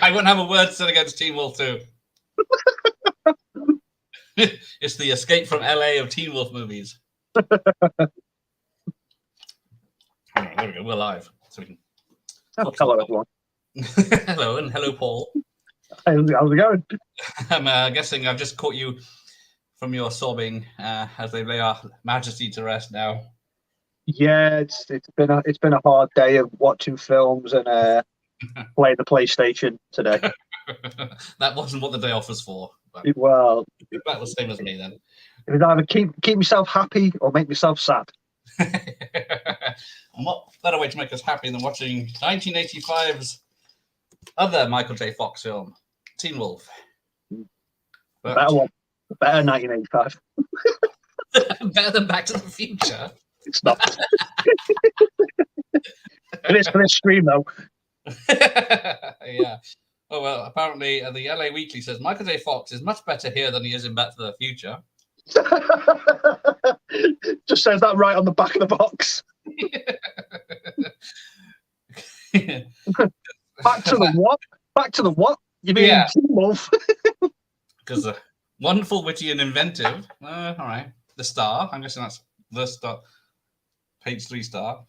I wouldn't have a word said against Teen Wolf 2. It's the Escape from LA of Teen Wolf movies. There we go. We're live. So we can hello, everyone. Hello, and hello, Paul. How's it going? I'm guessing I've just caught you from your sobbing as they lay our majesty to rest now. Yeah, it's been a hard day of watching films and playing the PlayStation today. That wasn't what the day off was for. Well, that was the same as me then. It was either keep myself happy or make myself sad. And what better way to make us happy than watching 1985's other Michael J. Fox film, Teen Wolf. But... better 1985. Better than Back to the Future. It's not. It is for this stream, though. Yeah. Oh, well, apparently the LA Weekly says Michael J. Fox is much better here than he is in Back to the Future. Just says that right on the back of the box. Back to the what? Back to the what? You mean Teen Wolf? Because wonderful, witty, and inventive. All right. The Star. I'm guessing that's the Star. Page 3 Star.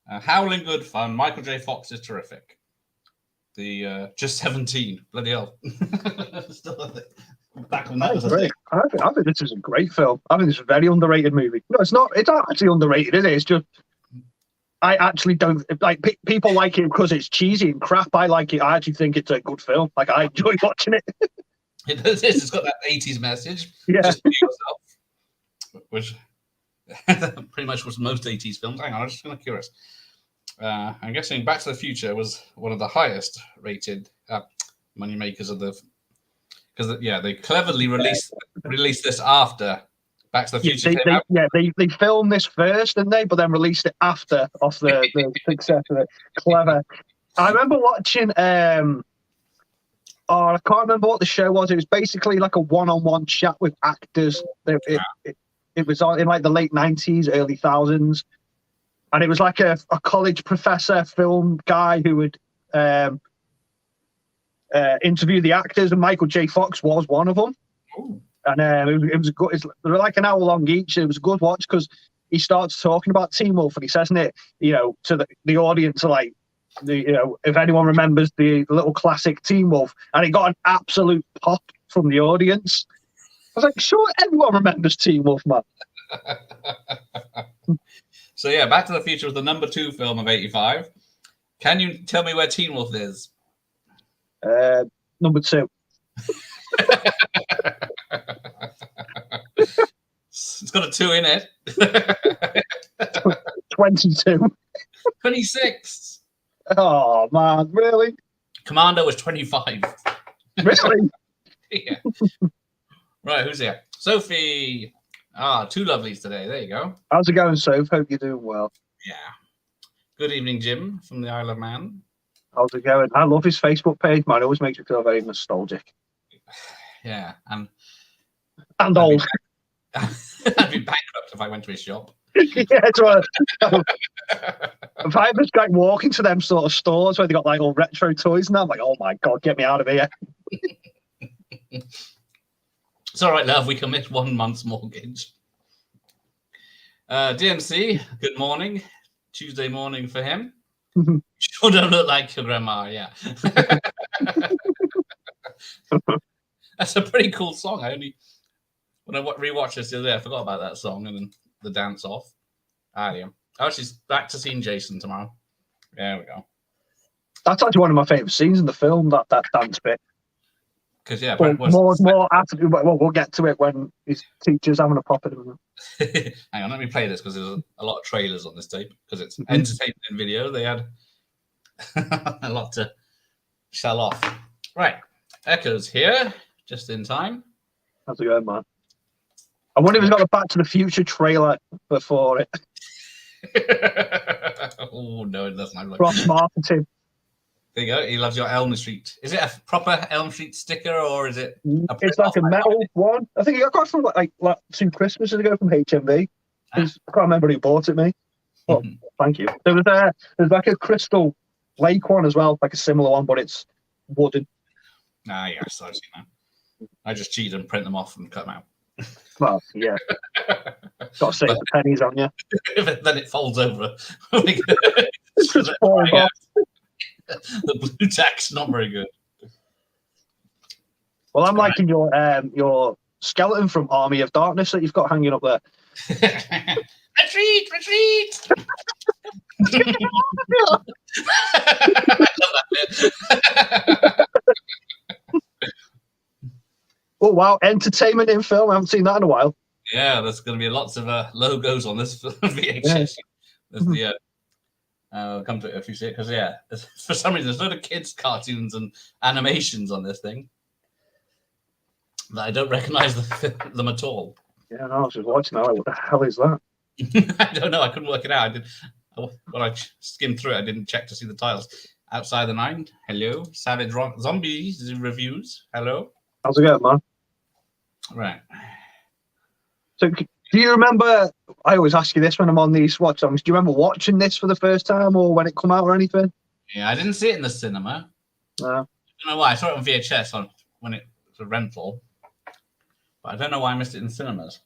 Howling good fun. Michael J. Fox is terrific. The just 17. Bloody hell. Still back on that. Great. I think this is a great film. I think it's a very underrated movie. No, it's not. It's not actually underrated, is it? It's just I actually don't like. People like it because it's cheesy and crap. I like it. I actually think it's a good film. Like, I enjoy watching it. It is. It's got that 80s message. Yeah. Just be yourself, which pretty much was most 80s films. Hang on, I'm just kind of curious. I'm guessing Back to the Future was one of the highest rated money makers of the, because they cleverly released this after Back to the Future came out. They filmed this first, didn't they? But then released it after off the success of it. Clever. I remember watching. I can't remember what the show was. It was basically like a one-on-one chat with actors. It was in like the late 90s, early thousands. And it was like a college professor, film guy who would interview the actors, and Michael J. Fox was one of them. Ooh. And it was good. They were like an hour long each. It was a good watch because he starts talking about Teen Wolf, and he says, to the audience, like, if anyone remembers the little classic Teen Wolf, and it got an absolute pop from the audience. I was like, sure, everyone remembers Teen Wolf, man. So yeah, Back to the Future was the number 2 film of 85. Can you tell me where Teen Wolf is? Number 2. It's got a 2 in it. 22. 26. Oh man, really? Commando was 25. Really? Yeah. Right, who's here? Sophie. 2 lovelies today. There you go. How's it going, Soph? Hope you're doing well. Yeah. Good evening, Jim from the Isle of Man. How's it going? I love his Facebook page, man. It always makes me feel very nostalgic. Yeah, and old. I'd be bankrupt if I went to his shop. Yeah, it's right. If I was like walking to them sort of stores where they got like all retro toys and that, I'm like, oh my god, get me out of here. It's all right, love. We can miss 1 month's mortgage. DMC, good morning. Tuesday morning for him. Sure don't look like your grandma, yeah. That's a pretty cool song. When I rewatched this the other day, I forgot about that song and then the dance off. Yeah. She's back to seeing Jason tomorrow. There we go. That's actually one of my favourite scenes in the film, that dance bit. Because more after. Well, we'll get to it when his teacher's having a pop at him. Hang on, let me play this because there's a lot of trailers on this tape because it's entertainment in video. They had a lot to sell off. Right, Echo's here just in time. How's it going, man? I wonder if he's got a Back to the Future trailer before it. Oh no, it doesn't. Cross marketing. There you go. He loves your Elm Street. Is it a proper Elm Street sticker or is it? It's like a metal one. I think I got it from like 2 Christmases ago from HMV. I can't remember who bought it, me. Well, thank you. There's like a crystal Lake one as well, like a similar one, but it's wooden. Ah, yes, I've seen that. I just cheat and print them off and cut them out. Well, yeah. Got to save the pennies on you. Then it folds over. Just falls off. The blue tack's not very good. Well, I'm liking your skeleton from Army of Darkness that you've got hanging up there. Retreat! Retreat! Oh, wow. Entertainment in film. I haven't seen that in a while. Yeah, there's going to be lots of logos on this VHS. There's the I'll come to it if you see it, because yeah, for some reason there's a lot of kids' cartoons and animations on this thing that I don't recognize them at all. Yeah, no, I was just watching that. Like, what the hell is that? I don't know. I couldn't work it out. When I skimmed through it, I didn't check to see the titles. Outside the Nine. Hello. Savage Zombies reviews. Hello. How's it going, man? Right. So, do you remember? I always ask you this when I'm on these watch songs. Do you remember watching this for the first time, or when it come out, or anything? Yeah, I didn't see it in the cinema. No. I don't know why. I saw it on VHS when it was a rental, but I don't know why I missed it in cinemas.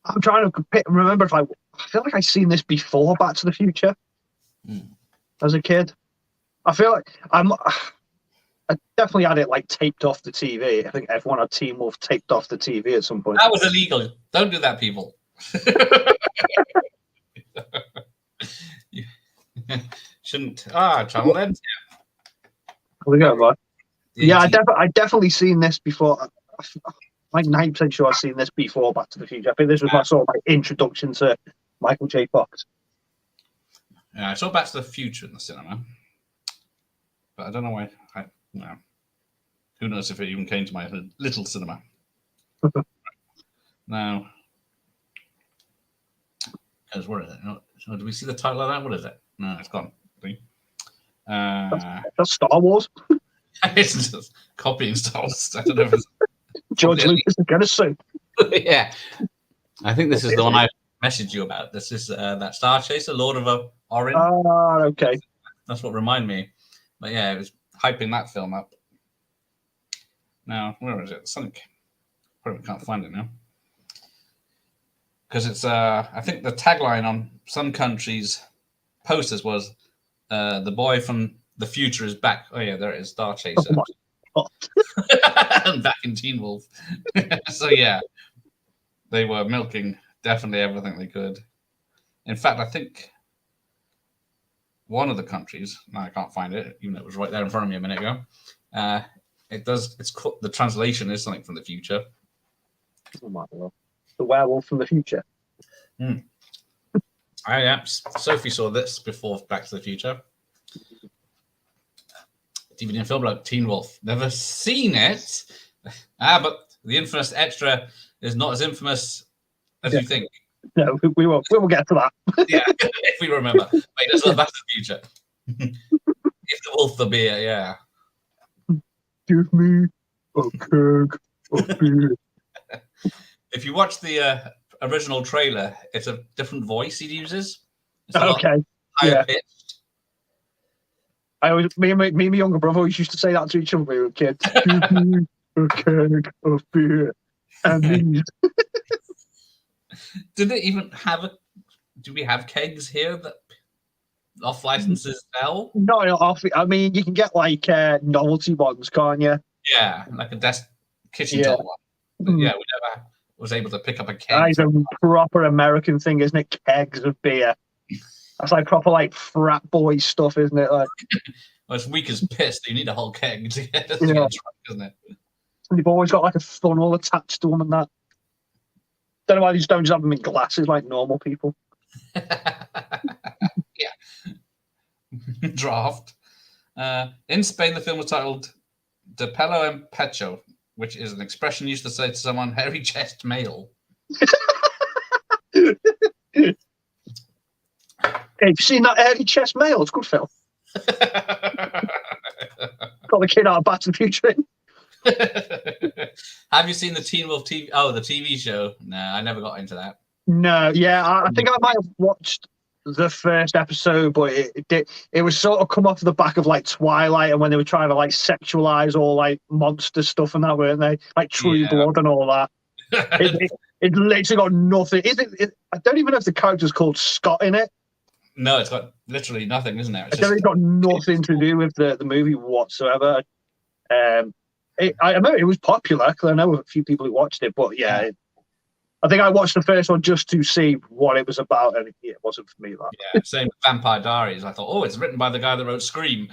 I'm trying to remember if I feel like I've seen this before Back to the Future as a kid. I feel like I definitely had it like taped off the TV. I think everyone had Teen Wolf taped off the TV at some point. That was illegal. Don't do that, people. You shouldn't. Channel N. Yeah, I definitely seen this before. I'm like 9% sure I've seen this before Back to the Future. I think this was my sort of like introduction to Michael J. Fox. Yeah, I saw Back to the Future in the cinema, but I don't know why. Who knows if it even came to my little cinema. Now, because where is it? Do we see the title of that? What is it? No, it's gone. That's Star Wars. It's just copying Star Wars. I don't know if it's George Lucas is going to sue. Yeah, I think this is the one I messaged you about. This is that Star Chaser, Lord of Orin. Okay. That's what reminded me. But yeah, it was hyping that film up. Now, where is it? Something. Probably can't find it now. Because it's, I think the tagline on some countries' posters was, the boy from the future is back. Oh yeah, there it is, Star Chaser. Oh And back in Teen Wolf. So yeah, they were milking definitely everything they could. In fact, I think one of the countries, now I can't find it, even though it was right there in front of me a minute ago. The translation is something from the future. Oh my God. The werewolf from the future. Sophie saw this before Back to the Future. DVD and film like Teen Wolf. Never seen it. But the infamous extra is not as infamous as you think. No, we will get to that. Yeah, if we remember. Wait, that's not Back to the Future. If the wolf the beer, yeah. Give me a keg of beer. If you watch the original trailer, it's a different voice he uses. It's a lot higher pitched. Me and my younger brother always used to say that to each other when we were kids. Give me a keg of beer. And these. Did it even have do we have kegs here that off licenses sell? No, off. I mean, you can get like novelty ones, can't you? Yeah, like a kitchen top one. But yeah, we never was able to pick up a keg. That's a proper American thing, isn't it? Kegs of beer. That's like proper like frat boy stuff, isn't it? Like, well, it's weak as piss. You need a whole keg to get drunk, isn't it? And they've always got like a funnel attached to them and that. Don't know why they just don't just have them in glasses like normal people. Yeah. Draft. In Spain, the film was titled De Pelo en Pecho, which is an expression used to say to someone, hairy chest male. Hey, have you seen that hairy chest male? It's a good film. Got the kid out of Back to the Future in. Have you seen the Teen Wolf TV? Oh, the TV show. No, I never got into that. No, yeah, I think I might have watched the first episode, but it was sort of come off the back of like Twilight, and when they were trying to like sexualize all like monster stuff and that, weren't they? Like True Blood and all that. It literally got nothing. I don't even know if the character's called Scott in it. No, it's got literally nothing, isn't it? It's got nothing to do with the movie whatsoever. I remember it was popular because I know a few people who watched it, but yeah. I think I watched the first one just to see what it was about, and it wasn't for me. That. Yeah, same with Vampire Diaries. I thought, oh, it's written by the guy that wrote Scream.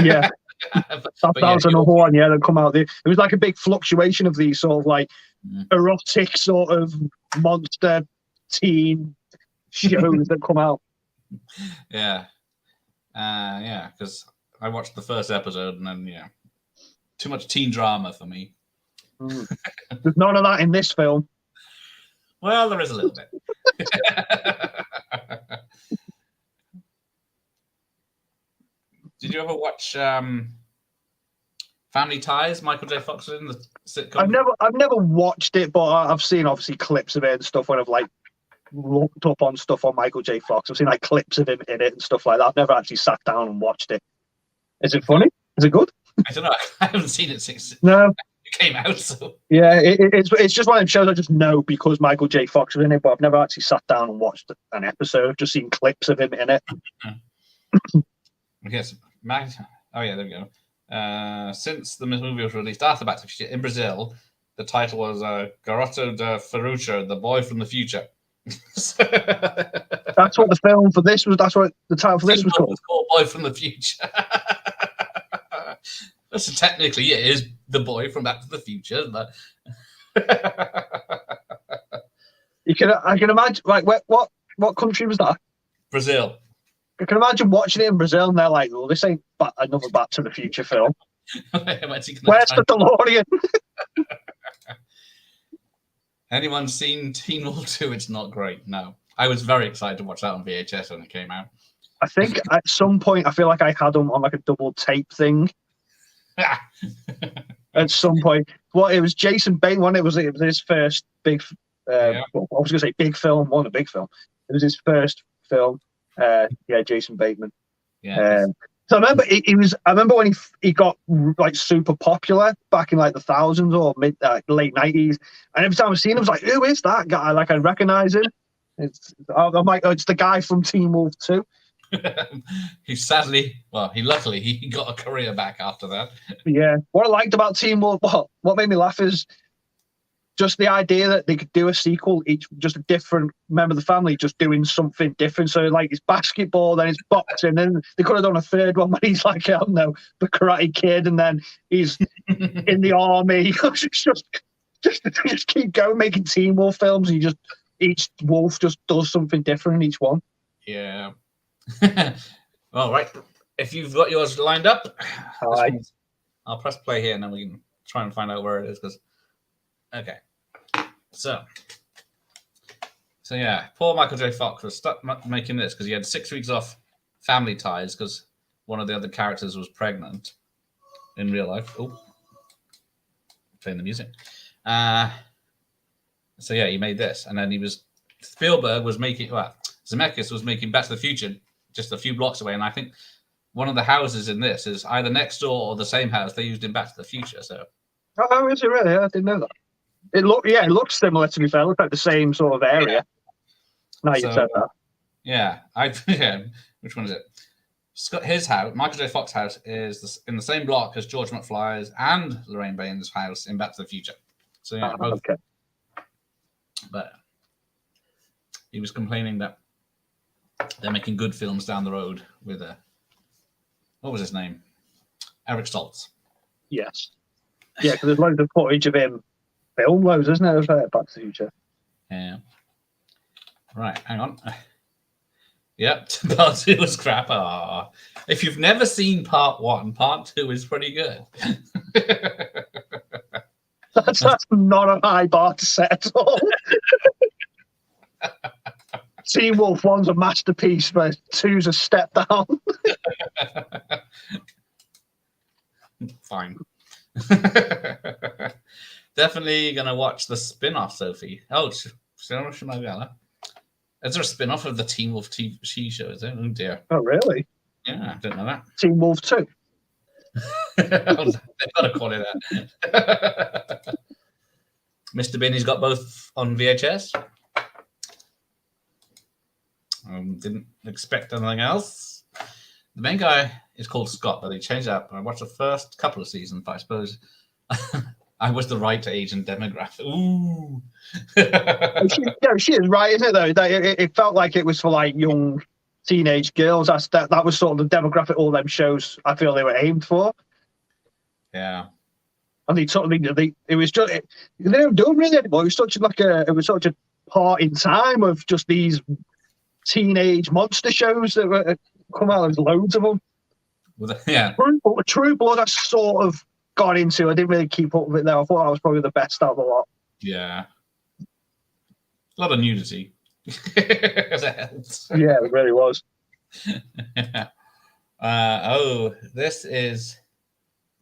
Yeah, that was another one. Yeah, that come out there. It was like a big fluctuation of these sort of like erotic sort of monster teen shows that come out. Yeah, because I watched the first episode, and then too much teen drama for me. There's none of that in this film. Well, there is a little bit. Did you ever watch Family Ties? Michael J. Fox was in the sitcom. I've never watched it, but I've seen obviously clips of it and stuff when I've like looked up on stuff on Michael J. Fox. I've seen like clips of him in it and stuff like that. I've never actually sat down and watched it. Is it funny? Is it good? I don't know. I haven't seen it since it came out. So yeah, it's just one of them shows I just know because Michael J. Fox was in it, but I've never actually sat down and watched an episode. I've just seen clips of him in it. Yes, oh yeah, there we go. Since the movie was released after Back to the Future in Brazil, the title was Garoto de Futuro, the boy from the future. That's what the film for this was. That's what the title for this was called. It's called Boy from the Future. So technically, it is the boy from Back to the Future. But I can imagine. Like, what country was that? Brazil. I can imagine watching it in Brazil, and they're like, "Well, this ain't another Back to the Future film. Where's the DeLorean?" Anyone seen Teen Wolf 2? It's not great. No, I was very excited to watch that on VHS when it came out. I think at some point, I feel like I had them on like a double tape thing. At some point, it was Jason Bateman. It was his first big. I was going to say big film. A big film. It was his first film. Jason Bateman. Yeah. So I remember I remember when he got like super popular back in like the thousands or late 90s, and every time I seen him, I was like, "Who is that guy?" Like I recognize him. I'm like, it's the guy from Teen Wolf 2. He luckily he got a career back after that. Yeah. What I liked about Teen Wolf, what made me laugh is just the idea that they could do a sequel, just a different member of the family just doing something different. So like it's basketball, then it's boxing, and they could have done a third one when he's like, I don't know, the Karate Kid, and then he's in the army. just keep going making Teen Wolf films, and each wolf just does something different in each one. Yeah. All right. If you've got yours lined up, I'll press play here, and then we can try and find out where it is. Okay. So yeah, poor Michael J. Fox was stuck making this because he had 6 weeks off Family Ties because one of the other characters was pregnant in real life. Oh, playing the music. So yeah, he made this, and then Spielberg was making Zemeckis was making Back to the Future just a few blocks away, and I think one of the houses in this is either next door or the same house they used in Back to the Future. So. Oh, is it really? I didn't know that. It looks similar, to be fair. It looks like the same sort of area. Now you said that. Yeah, which one is it? His house, Michael J. Fox's house, is in the same block as George McFly's and Lorraine Baines' house in Back to the Future. So yeah, both. Okay. But he was complaining that they're making good films down the road with what was his name? Eric Stoltz. Yes. Yeah, because there's loads of footage of him. Film loads, isn't it, of Back to the Future? Yeah. Right, hang on. Yep, part 2 was crap. If you've never seen part 1, part 2 is pretty good. That's not a high bar to set at all. Teen Wolf 1's a masterpiece, but 2's a step down. Fine. Definitely gonna watch the spin-off, Sophie. Oh, Is there a spin-off of the Teen Wolf TV show? Is there? Oh dear. Oh, really? Yeah, I didn't know that. Teen Wolf 2. They've got to call it that. Mr. Binny's got both on VHS. Didn't expect anything else. The main guy is called Scott, but they changed it up. I watched the first couple of seasons, but I suppose I was the right age and demographic. Ooh. She is right, isn't it, though? It felt like it was for like young teenage girls. That was sort of the demographic all them shows I feel they were aimed for. Yeah. And it was just they don't do it really anymore. It was such a part in time of just these teenage monster shows that were come out. There's loads of them. Yeah. True Blood, I sort of got into. I didn't really keep up with it though. I thought that was probably the best out of the lot. Yeah. A lot of nudity. Yeah, it really was. This is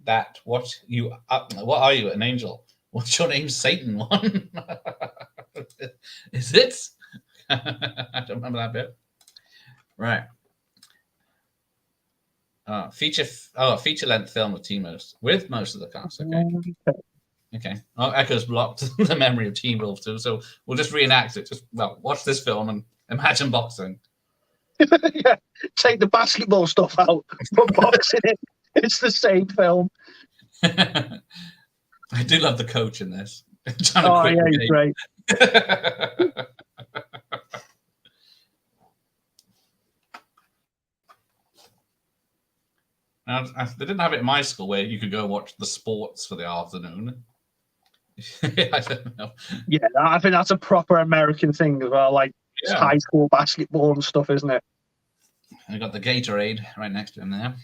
that. What are you? An angel? What's your name? Satan one. Is it? I don't remember that bit. Right. Feature length film with with most of the cast. Okay. Oh, Echo's blocked the memory of Teen Wolf 2, so we'll just reenact it. Watch this film and imagine boxing. Yeah, take the basketball stuff out, put boxing in. It's the same film. I do love the coach in this. Oh yeah, he's great. Now, they didn't have it in my school where you could go watch the sports for the afternoon. I don't know. Yeah, I think that's a proper American thing as well, like high school basketball and stuff, isn't it? I got the Gatorade right next to him there.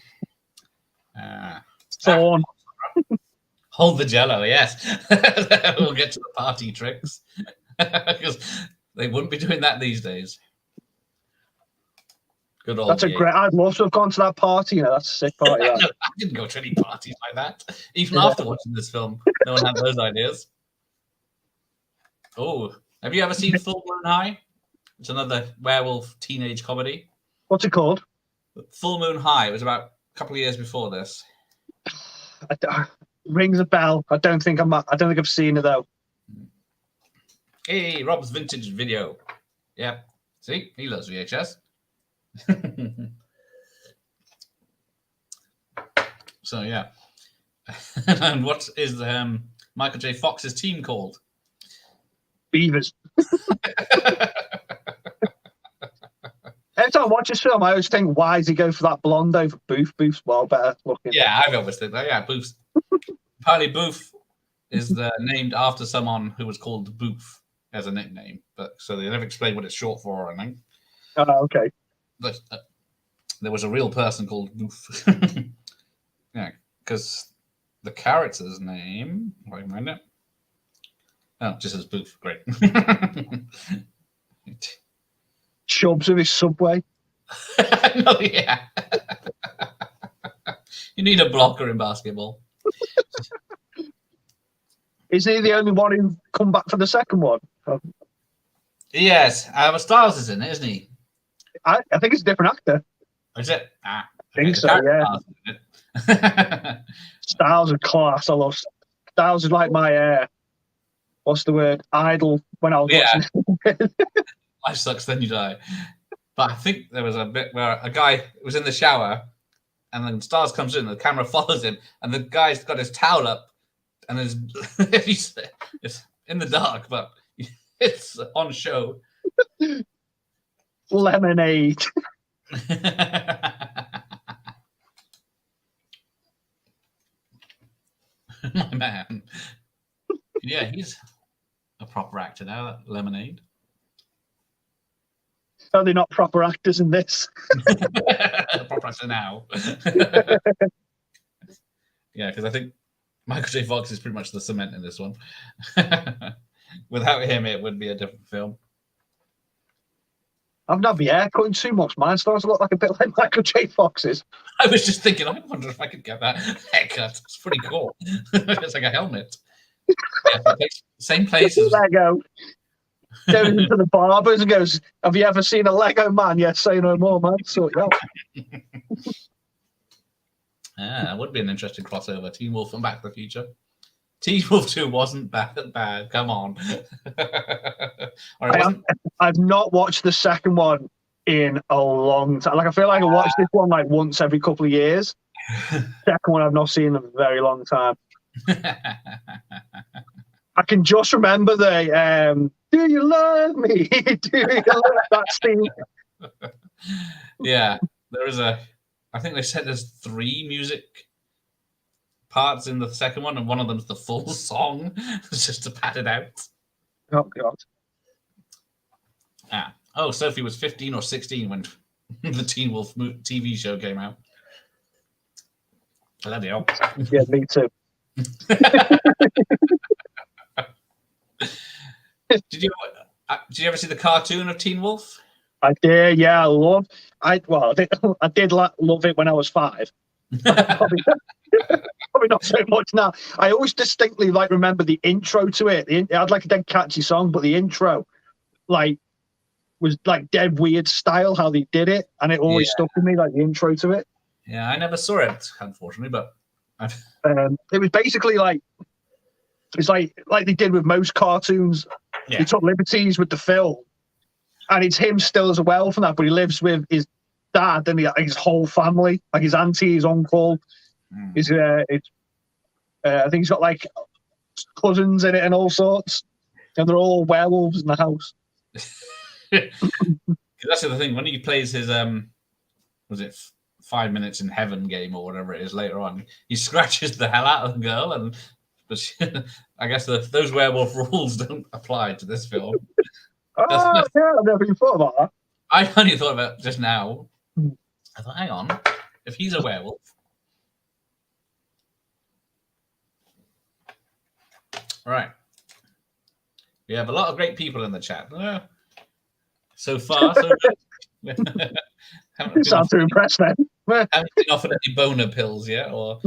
Thorn. Hold the Jello, yes. We'll get to the party tricks because they wouldn't be doing that these days. Good old. That's a great. I'd love to have gone to that party. You know, that's a sick party. No, I didn't go to any parties like that. Even after watching this film, no one had those ideas. Oh, have you ever seen Full Moon High? It's another werewolf teenage comedy. What's it called? Full Moon High. It was about a couple of years before this. Rings a bell. I don't think I've seen it though. Hey, Rob's vintage video. Yeah, see, he loves VHS. So yeah. And what is Michael J. Fox's team called? Beavers. Every time I watch this film, I always think, why does he go for that blonde over Booth? Booth's well better looking. Yeah, I've always think that. Yeah, Booth. Apparently, Booth is named after someone who was called Booth as a nickname, but so they never explained what it's short for or anything. Oh, okay. But there was a real person called Booth. Yeah, because the character's name, wait a minute. Oh, just as Booth. Great. Chubs of his Subway. No, yeah. You need a blocker in basketball. Isn't he the only one who come back for the second one? Yes, Styles is in it, isn't he? I think it's a different actor. Is it? I think so, yeah. Styles is class. I love Styles is like my what's the word? Idol when I was watching. Life sucks, then you die. But I think there was a bit where a guy was in the shower and then Styles comes in, the camera follows him, and the guy's got his towel up and he's it's in the dark, but it's on show. Lemonade. My man. Yeah, he's a proper actor now, that Lemonade. Are they not proper actors in this? Proper actor now. Yeah, because I think Michael J. Fox is pretty much the cement in this one. Without him, it would be a different film. I've not been hair cutting too much. Mine starts to look like a bit like Michael J. Fox's. I was just thinking, I wonder if I could get that haircut. It's pretty cool. It's like a helmet. Yeah, same place as Lego. Goes into the barbers and goes, "Have you ever seen a Lego man? Yes, say no more, man." So yeah. Yeah, that would be an interesting crossover. Teen Wolf and Back to the Future. Teen Wolf 2 wasn't bad. Come on. Or it wasn't. I've not watched the second one in a long time. Like, I feel like I watch this one like once every couple of years. Second one I've not seen in a very long time. I can just remember the "Do you love me? Do you love that scene?" Yeah, there is I think they said there's 3 music parts in the second one, and one of them's the full song, just to pad it out. Oh God. Ah. Oh, Sophie was 15 or 16 when the Teen Wolf TV show came out. Bloody hell. Yeah, me too. Did you ever see the cartoon of Teen Wolf? I did, yeah. I did love it when I was 5. Probably not so much now. I always distinctly remember the intro to it. It had like a dead catchy song, but the intro was like dead weird style how they did it, and it always stuck with me, like the intro to it. Yeah, I never saw it, unfortunately, but it was basically it's like they did with most cartoons. Yeah. They took liberties with the film, and it's him still as well from that, but he lives with his dad and his whole family, like his auntie, his uncle. I think he's got like cousins in it and all sorts, and they're all werewolves in the house. That's the other thing. When he plays his was it 5 Minutes in Heaven game or whatever it is later on, he scratches the hell out of the girl, but I guess those werewolf rules don't apply to this film. Oh, yeah, I've never even thought about that. I only thought about it just now. I thought, hang on, if he's a werewolf. Right. We have a lot of great people in the chat. So far, so good. You sound too impressed then. Haven't been offered any boner pills yet, or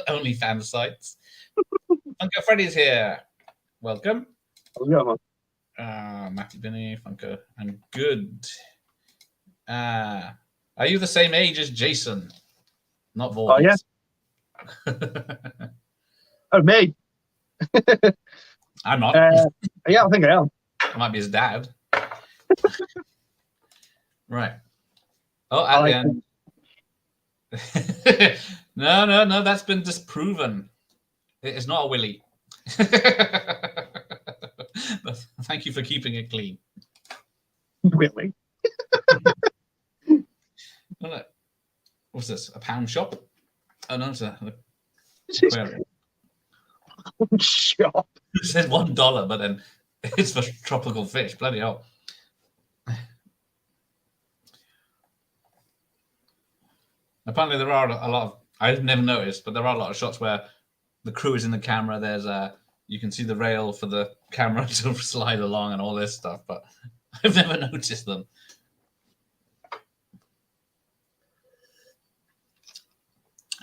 OnlyFans sites. Funko Freddy's here. Welcome. Matthew Binney, Funko, and good. Are you the same age as Jason? Not Voorhees. Oh, yeah. Oh, me. I'm not. Yeah, I think I am. I might be his dad. Right. Oh, at the end. No, that's been disproven. It is not a willy. Thank you for keeping it clean. Willy. What's this? A pound shop? Oh no, it's a shop. It says $1, but then it's for tropical fish. Bloody hell. Apparently there are a lot of, I've never noticed, but there are a lot of shots where the crew is in the camera. There's you can see the rail for the camera to slide along and all this stuff, but I've never noticed them.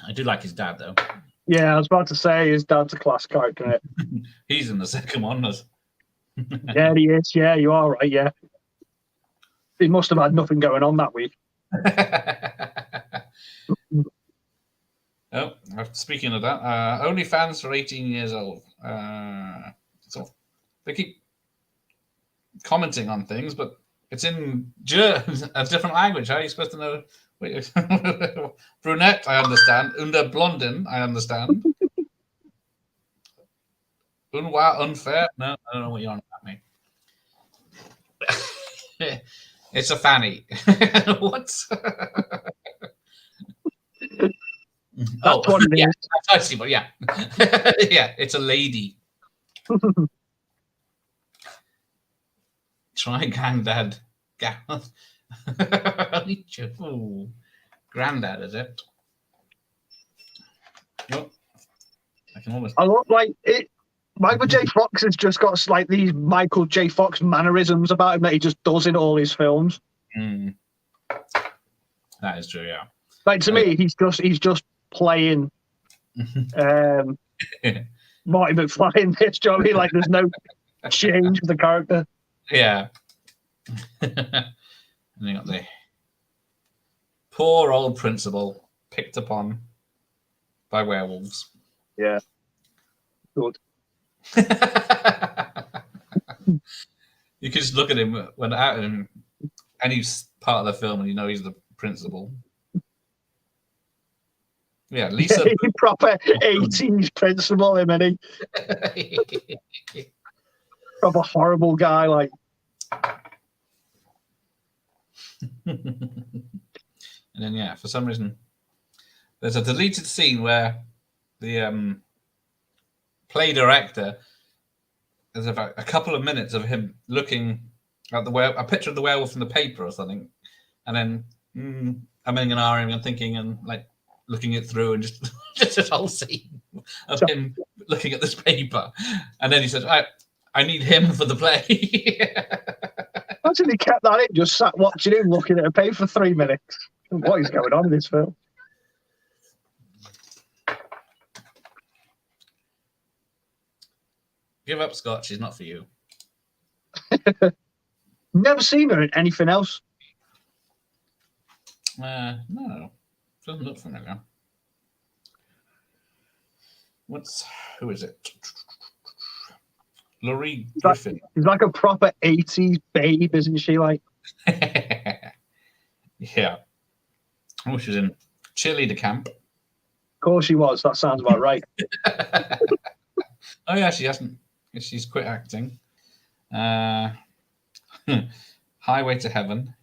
I do like his dad, though. Yeah, I was about to say his dad's a class character. He's in the second one. Yeah, he is. Yeah, you are right. Yeah. He must have had nothing going on that week. Oh, speaking of that, OnlyFans for 18 years old. So they keep commenting on things, but it's in a different language. How are you supposed to know? Wait, brunette, I understand. Under blondin, I understand. Unfair? No, I don't know what you're on about me. It's a fanny. What? That's what it is. I see, but yeah. Yeah, it's a lady. Try granddad. Ooh, granddad, is it? Nope. I can almost. I look like it. Michael J. Fox has just got like these Michael J. Fox mannerisms about him that he just does in all his films. Mm. That is true, yeah. Like to me, he's just playing Marty McFly in this. Do you know what I mean? Like there's no change of the character. Yeah. And you got the poor old principal picked upon by werewolves. Yeah. Good. You can just look at him when out in any part of the film, and you know he's the principal. Yeah, Lisa. Proper 80s principal, him, and he proper horrible guy, like. And then yeah, for some reason, there's a deleted scene where the play director, there's about a couple of minutes of him looking at a picture of the werewolf in the paper or something, and then umming and ahhing and thinking and like looking it through and just just this whole scene of him looking at this paper, and then he says, I need him for the play." Imagine he kept that in, just sat watching him looking at a paper for 3 minutes. What is going on in this film? Give up, Scott. She's not for you. Never seen her in anything else. No, doesn't look familiar. Who is it? Laurie Griffin. She's like a proper 80s babe, isn't she? Like, yeah. Oh, she's in cheerleader camp. of course she was. That sounds about right. Oh yeah, she hasn't. She's quit acting. Highway to Heaven.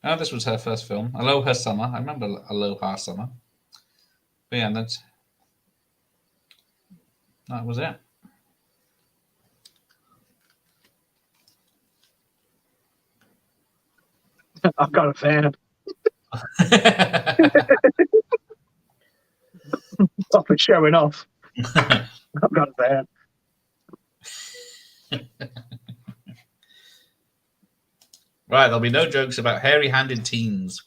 Oh, this was her first film. Aloha Summer. I remember Aloha Summer. But yeah, that was it. I've got a fan. Stop it showing off. I've got a fan. Right, there'll be no jokes about hairy-handed teens.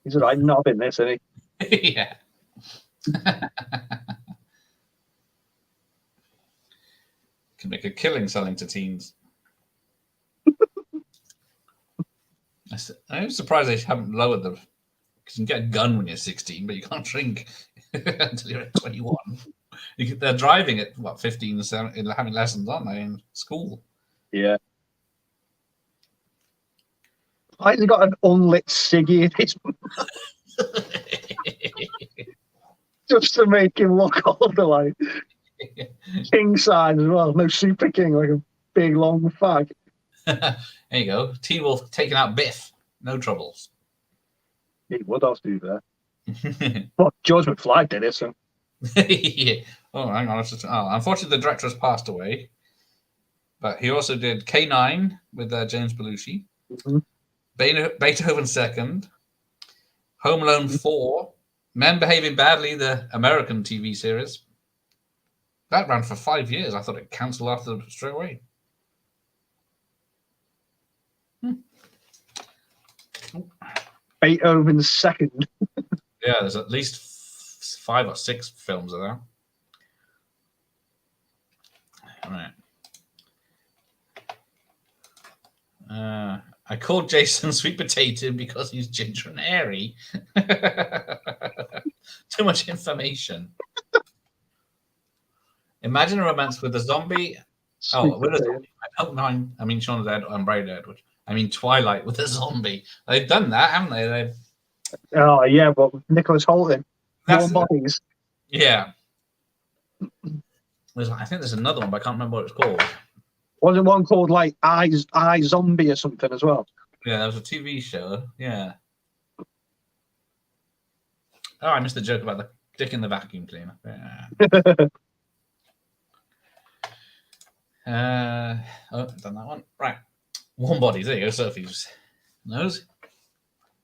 He's a right knob in this, isn't he? Yeah. Can make a killing selling to teens. I'm surprised they haven't lowered them. Because you can get a gun when you're 16, but you can't drink until you're 21. They're driving at, 15, having lessons, aren't they, in school? Yeah. Why has he got an unlit ciggy in his just to make him look older, like king size as well. No super king, like a big long fag. There you go. Teen Wolf taking out Biff. No troubles. Yeah, what else do there? Well, George McFly did it, so. Yeah. Oh, hang on. Unfortunately, the director has passed away. But he also did K9 with James Belushi. Mm-hmm. Beethoven Second. Home Alone 4. Men Behaving Badly, the American TV series. That ran for 5 years. I thought it cancelled after straight away. Beethoven Second. Yeah, there's at least 5 or 6 films of that. All right. I called Jason Sweet Potato because he's ginger and hairy. Too much information. Imagine a romance with a zombie. With a zombie. I don't mind. I mean, Shaun of the Dead. I'm very dead. I mean, Twilight with a zombie. They've done that, haven't they? Oh yeah, but Nicholas Hoult. Warm Bodies. Yeah. I think there's another one, but I can't remember what it's called. Wasn't one called like I Zombie or something as well? Yeah, there was a TV show. Yeah. Oh, I missed the joke about the dick in the vacuum cleaner. Yeah. I've done that one. Right. Warm Bodies. There you go. Sophie's nose.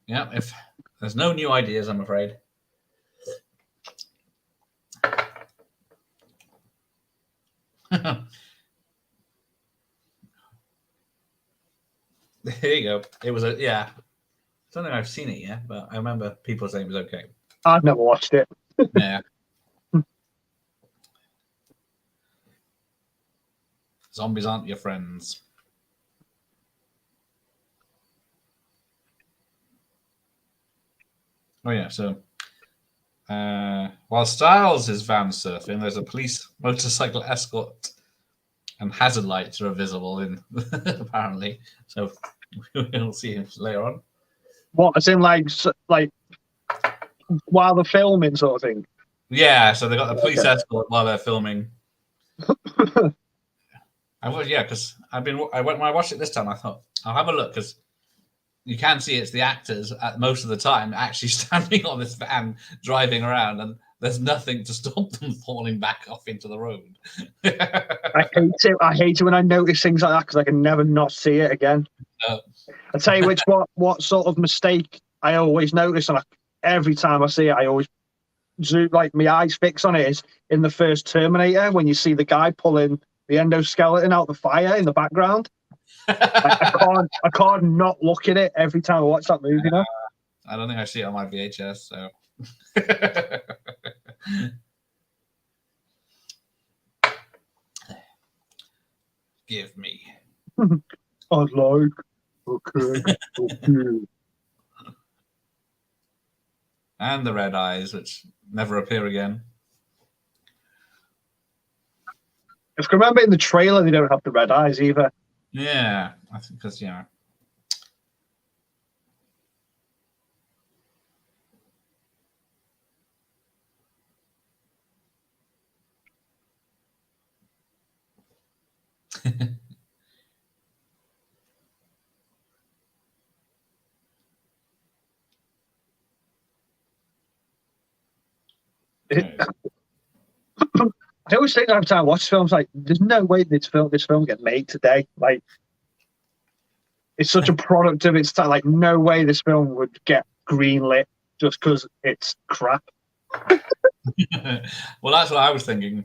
Yeah. If there's no new ideas, I'm afraid. There you go. It was don't think I've seen it yet, but I remember people saying it was okay. I've never watched it. Yeah. Zombies aren't your friends. Oh yeah, so while Styles is van surfing, there's a police motorcycle escort and hazard lights are visible in apparently. So we'll see him later on. What, as in like while they're filming, sort of thing? Yeah, so they got the police escort while they're filming. Yeah, because when I watched it this time, I thought I'll have a look because you can see it's the actors at most of the time actually standing on this van driving around, and there's nothing to stop them falling back off into the road. I hate it. I hate it when I notice things like that because I can never not see it again. No. I'll tell you what sort of mistake I always notice, and every time I see it, I always zoom, like my eyes fix on it, is in the first Terminator when you see the guy pulling the endoskeleton out the fire in the background. I can't not look at it every time I watch that movie now. I don't think I see it on my VHS, so. Give me. I'd like. Okay. And the red eyes, which never appear again. If I remember in the trailer, they don't have the red eyes either. Yeah, I think because I always think every time I watch films, like, there's no way this film get made today. Like, it's such a product of its time. Like, no way this film would get greenlit just because it's crap. Well, that's what I was thinking.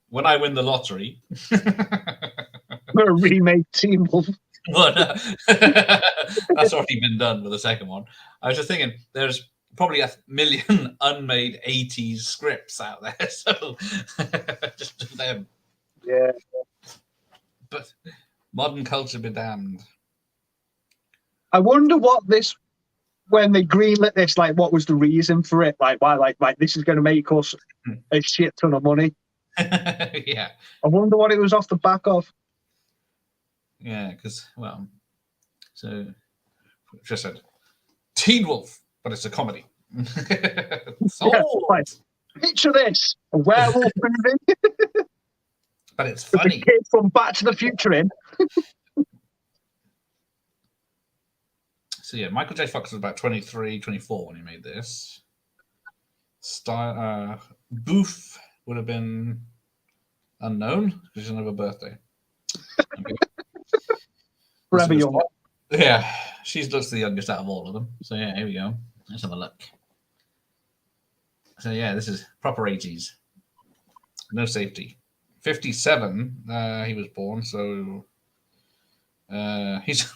When I win the lottery, a remake Teen Wolf. That's already been done with the second one. I was just thinking, there's probably 1 million unmade 80s scripts out there, so just them. Yeah. But modern culture be damned. I wonder what this, when they greenlit this, like, what was the reason for it? Like, why, like this is going to make us a shit ton of money. Yeah. I wonder what it was off the back of. Yeah, because, well, so just said Teen Wolf, but it's a comedy. Yeah, like, picture this, a werewolf movie. But it's funny. With the kid from Back to the Future in. So yeah, Michael J. Fox was about 23, 24 when he made this. Booth would have been unknown because she doesn't have a birthday. Okay. Forever young. Yeah, she looks the youngest out of all of them. So yeah, here we go. Let's have a look. So yeah, this is proper 80s. No safety. 57, he was born, so he's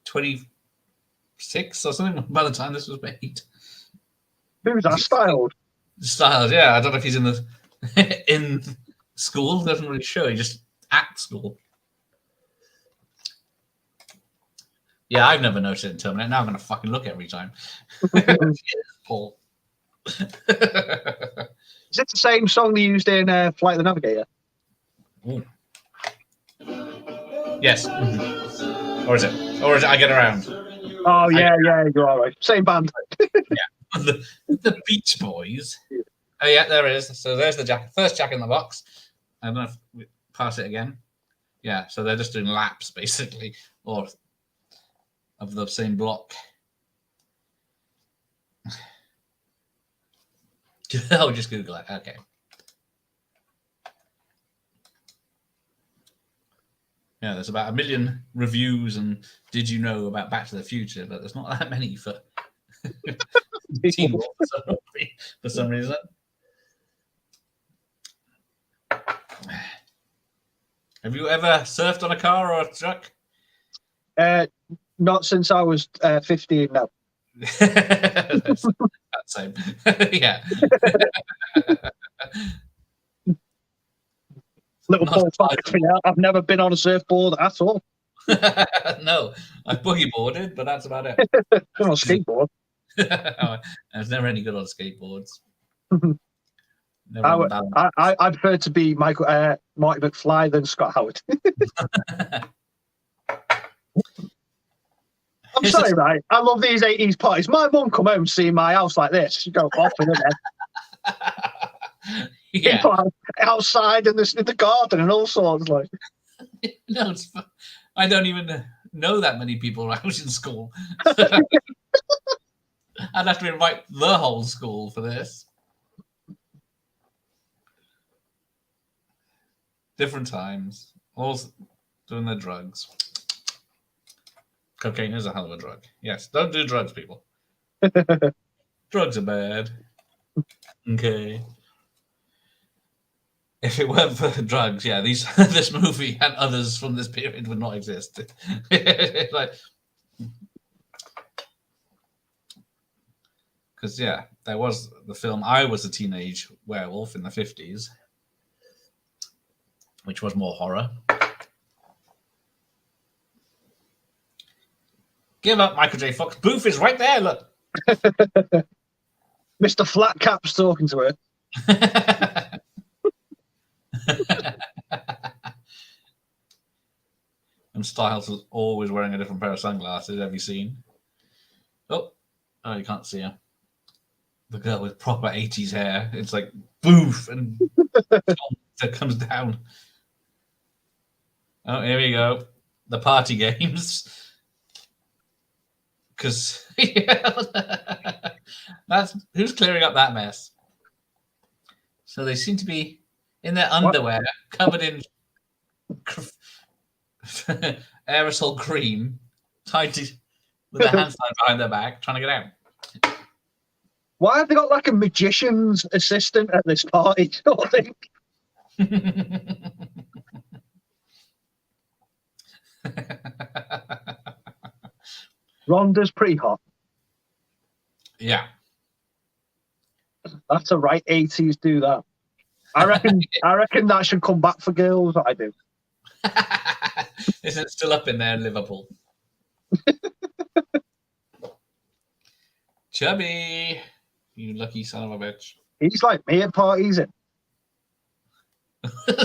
26 or something by the time this was made. Who's that styled? Styles, yeah. I don't know if he's in the in school. Doesn't really show. He just at school. Yeah, I've never noticed it in Terminator. Now I'm going to fucking look every time. Paul. Is it the same song they used in Flight of the Navigator? Ooh. Yes. Mm-hmm. Or is it I Get Around? Oh, yeah, you're all right. Same band. Yeah. The Beach Boys. Oh, yeah, there it is. So there's the first Jack in the Box. I don't know if we pass it again. Yeah, so they're just doing laps, basically, or of the same block. I'll just Google it. Okay. Yeah, there's about 1 million reviews and did you know about Back to the Future, but there's not that many for Teen Wolf for some reason. Have you ever surfed on a car or a truck? Not since I was 15, no. That's same. Yeah. Little Not fun fact for you, I've never been on a surfboard at all. no, I boogie boarded, but that's about it. Been on a skateboard. I was never any good on skateboards. Never on balance. I prefer to be Marty McFly than Scott Howard. I'm sorry, right? I love these 80s parties. My mum come home seeing my house like this. She'd go off in it. Yeah. Outside in the garden and all sorts. Like, no, it's fun. I don't even know that many people when I was in school. I'd have to invite the whole school for this. Different times, all doing their drugs. Cocaine is a hell of a drug. Yes, don't do drugs, people. Drugs are bad. Okay. If it weren't for drugs, yeah, this movie and others from this period would not exist. Like, because yeah, there was the film I Was a Teenage Werewolf in the 50s, which was more horror. Give up, Michael J. Fox. Booth is right there, look. Mr. Flatcap's talking to her. And Styles was always wearing a different pair of sunglasses. Have you seen? Oh, you can't see her. The girl with proper 80s hair. It's like boof, and it comes down. Oh, here we go. The party games. Because that's who's clearing up that mess. So they seem to be in their underwear, covered in aerosol cream, tied with their hands tied behind their back, trying to get out. Why have they got like a magician's assistant at this party? I think. Rhonda's pretty hot. Yeah. That's a right 80s do that. I reckon that should come back for girls. I do. Is it still up in there in Liverpool? Chubby, you lucky son of a bitch. He's like me at parties.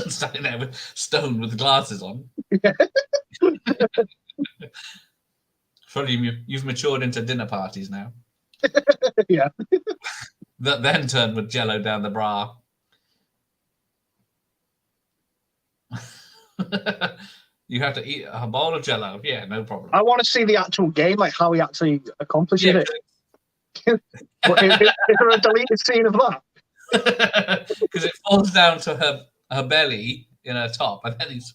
Standing there with stone with glasses on. Yeah. Probably you've matured into dinner parties now. Yeah. That then turned with jello down the bra. You have to eat a bowl of jello. Yeah, no problem. I want to see the actual game, like how he actually accomplishes it. Is there a deleted scene of that? Because it falls down to her belly in her top, and then he's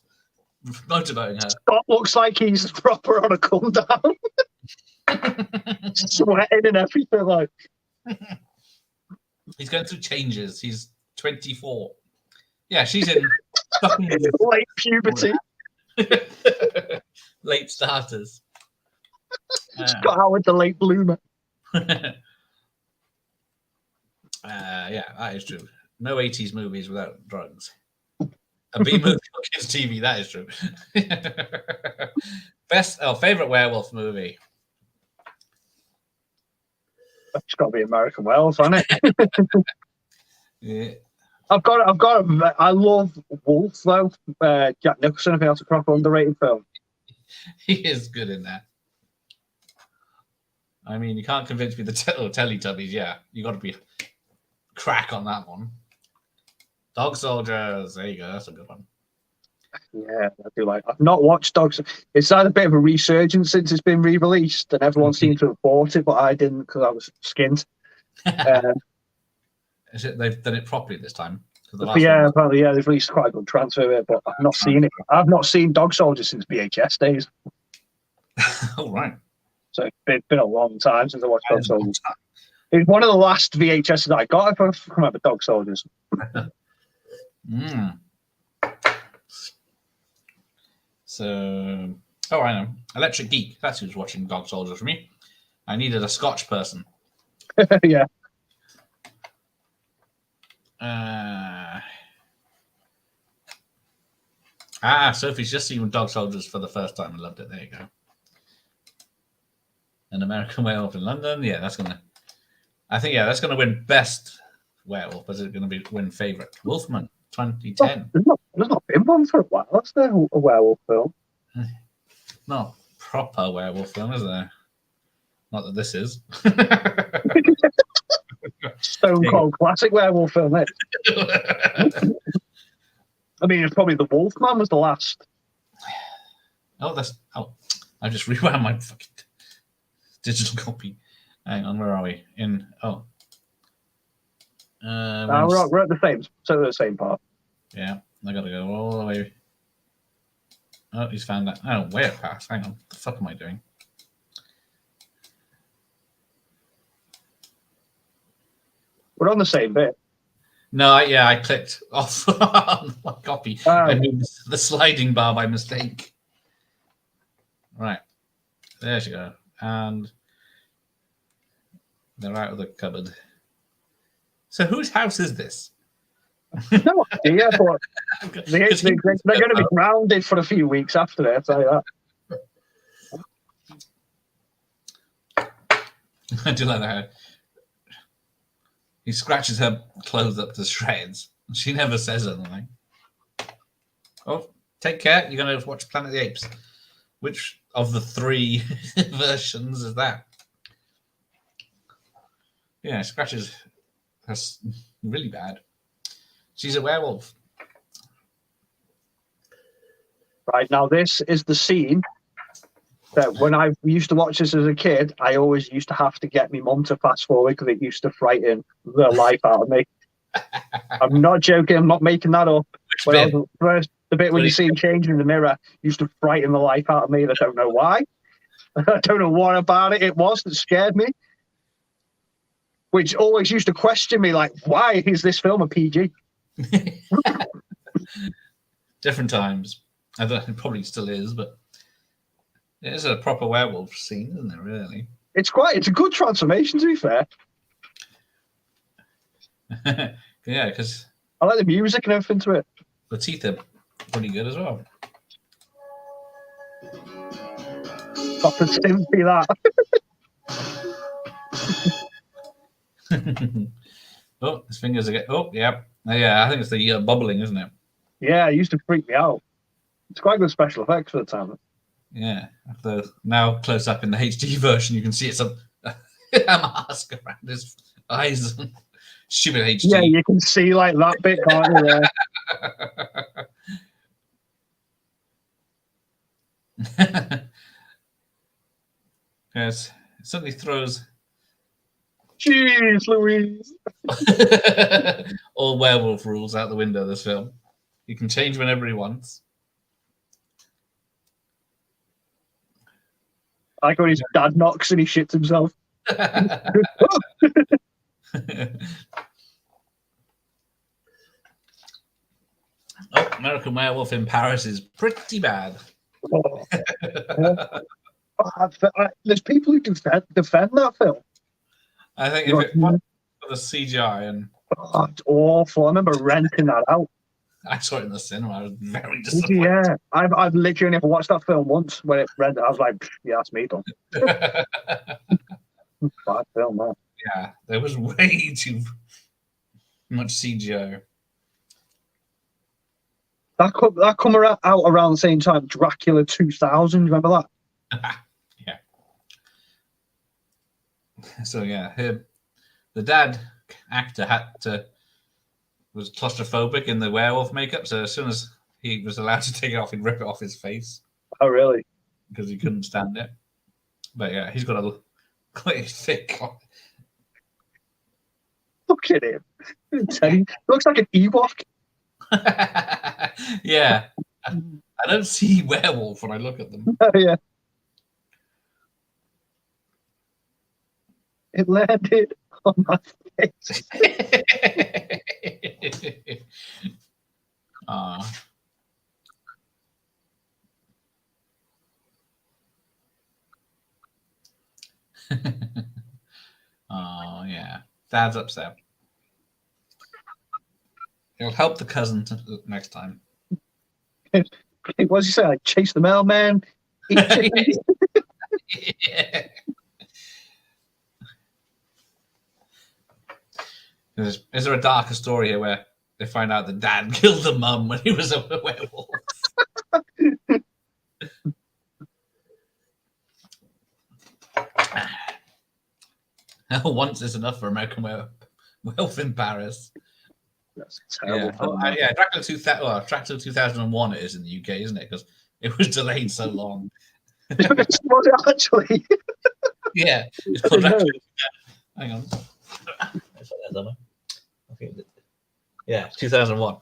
motorboating her. Scott looks like he's proper on a come down. Sweating and everything. Like, he's going through changes. He's 24. Yeah, she's in late puberty. Late starters. Scott Howard, the late bloomer. Yeah, that is true. No 80s movies without drugs. A B movie on kids' TV, that is true. Favorite werewolf movie. It's got to be American Werewolf, hasn't it? Yeah. I love Wolf though. Jack Nicholson, I think that's a proper underrated film. He is good in that. I mean, you can't convince me the Teletubbies. Yeah, you got to be crack on that one. Dog Soldiers. There you go. That's a good one. Yeah, I do like. I've not watched Dogs. It's had a bit of a resurgence since it's been re-released, and everyone seemed to have bought it, but I didn't because I was skint. They've done it properly this time. Apparently, they've released quite a good transfer of it, but I've not seen it. I've not seen Dog Soldiers since VHS days. Oh, right. So it's been a long time since I watched Dog Soldiers. It's one of the last VHSs that I got, if I remember, Dog Soldiers. So, I know. Electric Geek. That's who's watching Dog Soldiers for me. I needed a Scotch person. Yeah. Sophie's just seen Dog Soldiers for the first time and loved it. There you go. An American Werewolf in London. Yeah, that's gonna. I think that's gonna win best werewolf. But is it gonna win favorite? Wolfman 2010. There's not been one for a while. That's a werewolf film. Not proper werewolf film, is there? Not that this is. Stone cold classic werewolf film. I mean, it's probably The Wolfman was the last. I just rewound my fucking digital copy. Hang on, where are we? We're at the same part. Yeah, I gotta go all the way. Oh, he's found that. Oh, way it passed. Hang on, what the fuck am I doing? We're on the same bit. No, I clicked off on my copy. I moved the sliding bar by mistake. Right, there you go. And they're out of the cupboard. So whose house is this? No idea, but they're going to be grounded for a few weeks after it. I'll tell you that. I do like that. He scratches her clothes up to shreds. She never says anything. Oh, take care. You're going to watch Planet of the Apes. Which of the 3 versions is that? Yeah, scratches. That's really bad. She's a werewolf. Right, now this is the scene that when I used to watch this as a kid, I always used to have to get my mum to fast forward because it used to frighten the life out of me. I'm not joking. I'm not making that up. The bit when you see him change in the mirror used to frighten the life out of me. I don't know why. I don't know what about it was that scared me. Which always used to question me, like, why is this film a PG? Different times. I don't know, it probably still is, but it is a proper werewolf scene, isn't it, really? It's a good transformation, to be fair. Yeah, because I like the music and everything to it. The teeth are pretty good as well. Got to simply that. Oh, his fingers are getting. Oh, yeah. I think it's the bubbling, isn't it? Yeah, it used to freak me out. It's quite good special effects for the time. Yeah. Now close up in the HD version, you can see it's a mask around his eyes. Stupid HD. Yeah, you can see like that bit, can't you? There. Yes, it suddenly throws. Jeez, Louise. All werewolf rules out the window. This film, you can change whenever he wants. I like when his dad knocks and he shits himself. Oh, American Werewolf in Paris is pretty bad. There's people who defend that film. I think if it wasn't for the CGI and it's awful. I remember renting that out. I saw it in the cinema. I was very disappointed. Yeah, I've literally never watched that film once. When it read, I was like, "Yeah, that's me done." Bad film, man. Yeah, there was way too much CGI. That come out around the same time. Dracula 2000. Remember that? Yeah. So yeah, the dad actor was claustrophobic in the werewolf makeup. So as soon as he was allowed to take it off, he'd rip it off his face. Oh, really? Because he couldn't stand it. But yeah, he's got a quite thick. Look at him. He looks like an Ewok. Yeah, I don't see werewolf when I look at them. Yeah. It landed on my face. Dad's upset. It'll help the cousin next time. What does he say? Like, chase the mailman, eat chickens. Yeah. Is there a darker story here where they find out that Dad killed the mum when he was a werewolf? Once is enough for American Werewolf in Paris. That's a terrible film. Yeah, Dracula 2001 it is in the UK, isn't it? Because it was delayed so long. Was it actually? Yeah, it's called Dracula. Hang on. Yeah, 2001.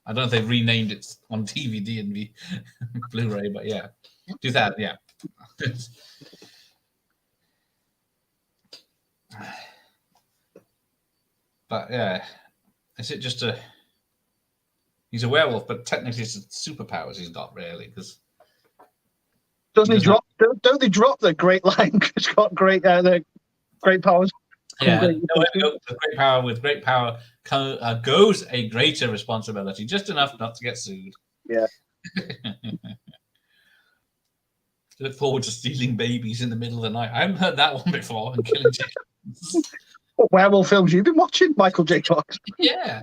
I don't know if they've renamed it on DVD and the Blu-ray, but yeah, 2000. Yeah. But yeah, is it just a? He's a werewolf, but technically it's superpowers he's got, really, because. Doesn't he drop? Don't they drop the great line? It's got great, the great powers. Yeah, great power. With great power goes a greater responsibility. Just enough not to get sued. Yeah. Look forward to stealing babies in the middle of the night. I haven't heard that one before. And killing chickens. What werewolf films you've been watching, Michael J. Fox? Yeah.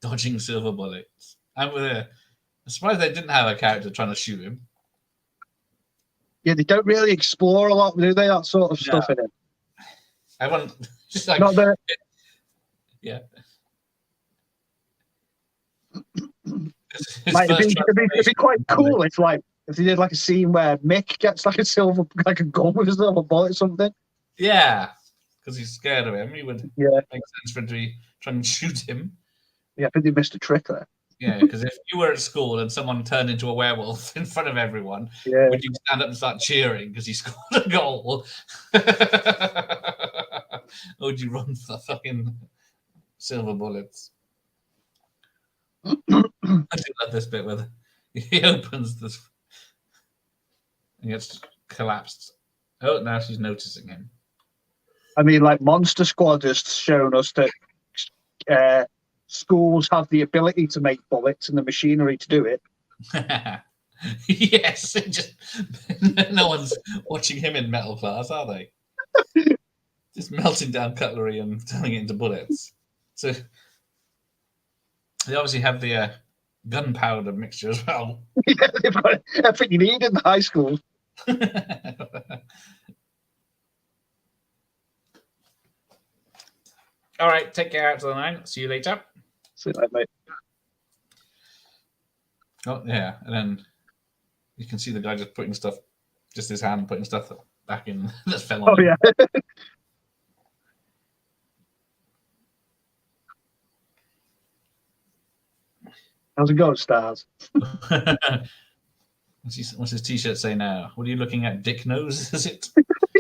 Dodging silver bullets. I'm surprised they didn't have a character trying to shoot him. Yeah, they don't really explore a lot, do they? That sort of stuff in it. I want just like not the. Yeah. It'd be quite cool if they did like a scene where Mick gets like a gun with a silver bullet or something. Yeah, because he's scared of him. He would make sense for him to be trying to shoot him. Yeah, I think they missed a trick there. Yeah, because if you were at school and someone turned into a werewolf in front of everyone, would you stand up and start cheering because he scored a goal? Or would you run for the fucking silver bullets? I do love this bit where he opens this and gets collapsed. Oh, now she's noticing him. I mean, like Monster Squad has shown us that schools have the ability to make bullets and the machinery to do it. Yes, no one's watching him in metal class, are they? Just melting down cutlery and turning it into bullets. So they obviously have the gunpowder mixture as well. Yeah, they've got everything you need in the high school. All right, take care out to the 9. See you later. See you later, mate. Oh, yeah, and then you can see the guy just putting stuff, just his hand putting stuff back in that fell on. Oh, yeah. How's it going, Stars? What's his t-shirt say now? What are you looking at? Dick nose, is it?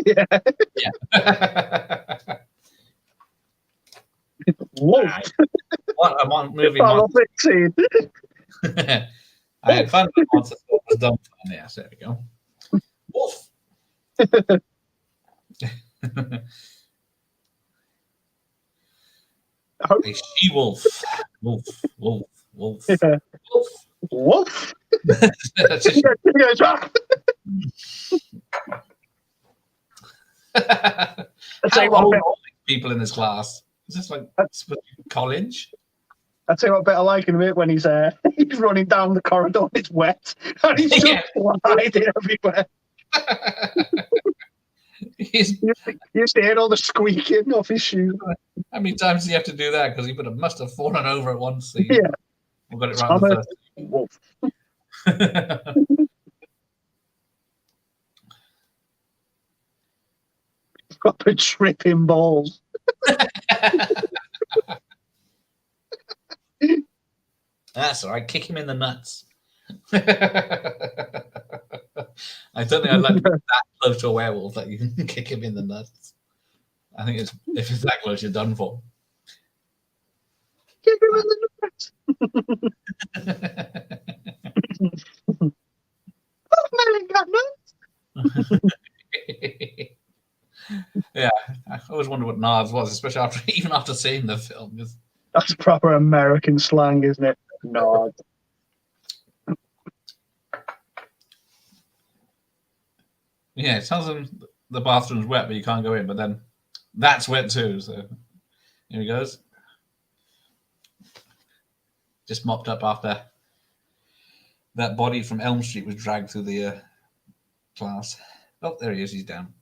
Yeah. Yeah. Whoa. Right. What a movie. I love it, scene. I had fun with Monster Squad was done fun. Yes, there we go. Wolf. A she-wolf. Wolf. Wolf. Wolf. Yeah. Wolf. Wolf. That's how old are people in this class? Is this like college? I'll tell you what bit I like in a minute when he's running down the corridor, it's wet, and he's just sliding everywhere. You used to hear all the squeaking off his shoes. How many times do you have to do that? Because he must have fallen over at one scene. Yeah. We got it right the first. Wolf. Proper tripping balls. That's all right. Kick him in the nuts. I don't think I'd like to be that close to a werewolf that you can kick him in the nuts. I think if it's that close, you're done for. Kick him in the nuts. Oh, man, got nuts. Yeah, yeah, I always wonder what NARS was, especially even after seeing the film. That's proper American slang, isn't it? Nod. Yeah, it tells him the bathroom's wet, but you can't go in. But then that's wet too. So here he goes. Just mopped up after that body from Elm Street was dragged through the class. Oh, there he is. He's down.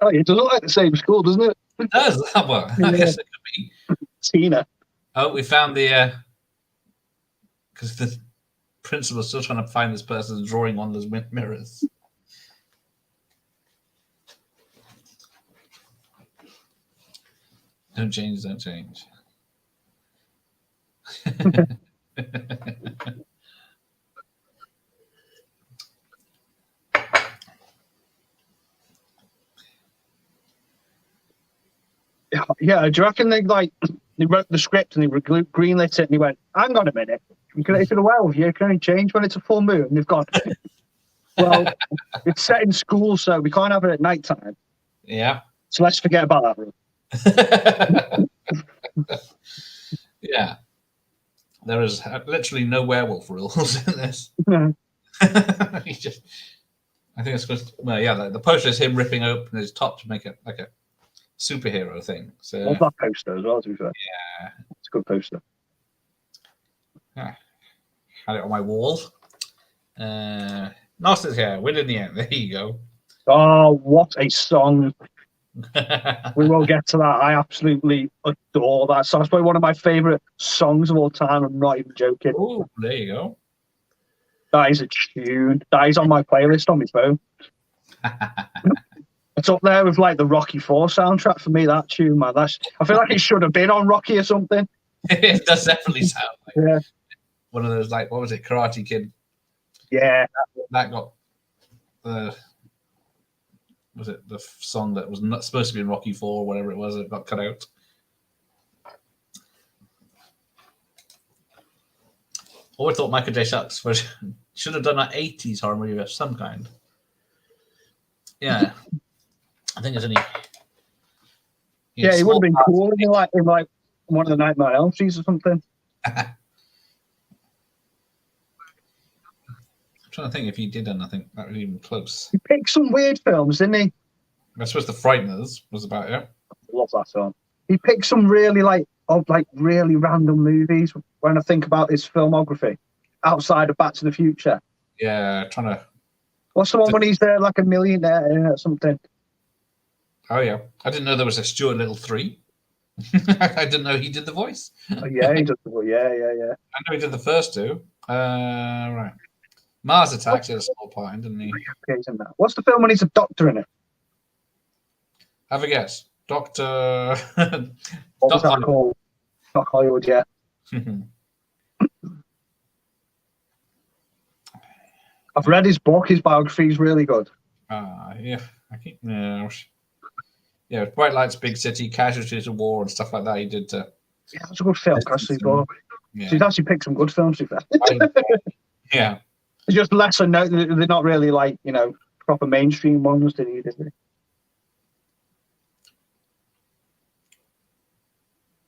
Oh, it doesn't look like the same school, doesn't it? It does. Well, I guess it could be. Tina. Oh, we found the because the principal's still trying to find this person's drawing on those mirrors. Don't change, don't change. Yeah, do you reckon they wrote the script and they greenlit it and he went, hang on a minute, it's a well you can only change when it's a full moon. They've got, well, it's set in school, so we can't have it at night time. Yeah. So let's forget about that rule. Yeah. There is literally no werewolf rules in this. Just, I think it's because, well, yeah, the poster is him ripping open his top to make it like a superhero thing. So love that poster as well, to be fair. Yeah. It's a good poster. Yeah. Had it on my wall. Nasty's here, win in the end. There you go. Oh, what a song. We will get to that. I absolutely adore that song. It's probably one of my favourite songs of all time. I'm not even joking. Oh, there you go. That is a tune. That is on my playlist on my phone. It's up there with like the Rocky IV soundtrack for me. That tune, man. I feel like it should have been on Rocky or something. It does definitely sound like one of those, like, what was it, Karate Kid? Yeah, that got the. Was it the song that was not supposed to be in Rocky IV or whatever it was that got cut out? Always thought Michael J. Fox should have done an 80s horror movie of some kind. Yeah. I think it's only. Yeah, it would have been cool in like one of the Nightmare on Elm Street or something. I'm trying to think if he did anything that was even close. He picked some weird films, didn't he? I suppose The Frighteners was about it. Love that song. He picked some really really random movies when I think about his filmography outside of Back to the Future. Yeah, trying to. What's the one when he's there like a millionaire or something? Oh yeah, I didn't know there was a Stuart Little 3. I didn't know he did the voice. Oh, yeah, he does. Yeah. I know he did the first two. Right. Mars Attacks had a small part in, didn't he? What's the film when he's a doctor in it? Have a guess. Doctor. What was that called? Doc Hollywood, yeah. I've read his book. His biography is really good. Yeah. Yeah, Bright Lights, Big City, Casualties of War, and stuff like that. He did. Yeah, it's a good film. Yeah. He's actually picked some good films. Yeah. It's just lesser known. They're not really like proper mainstream ones. Did he?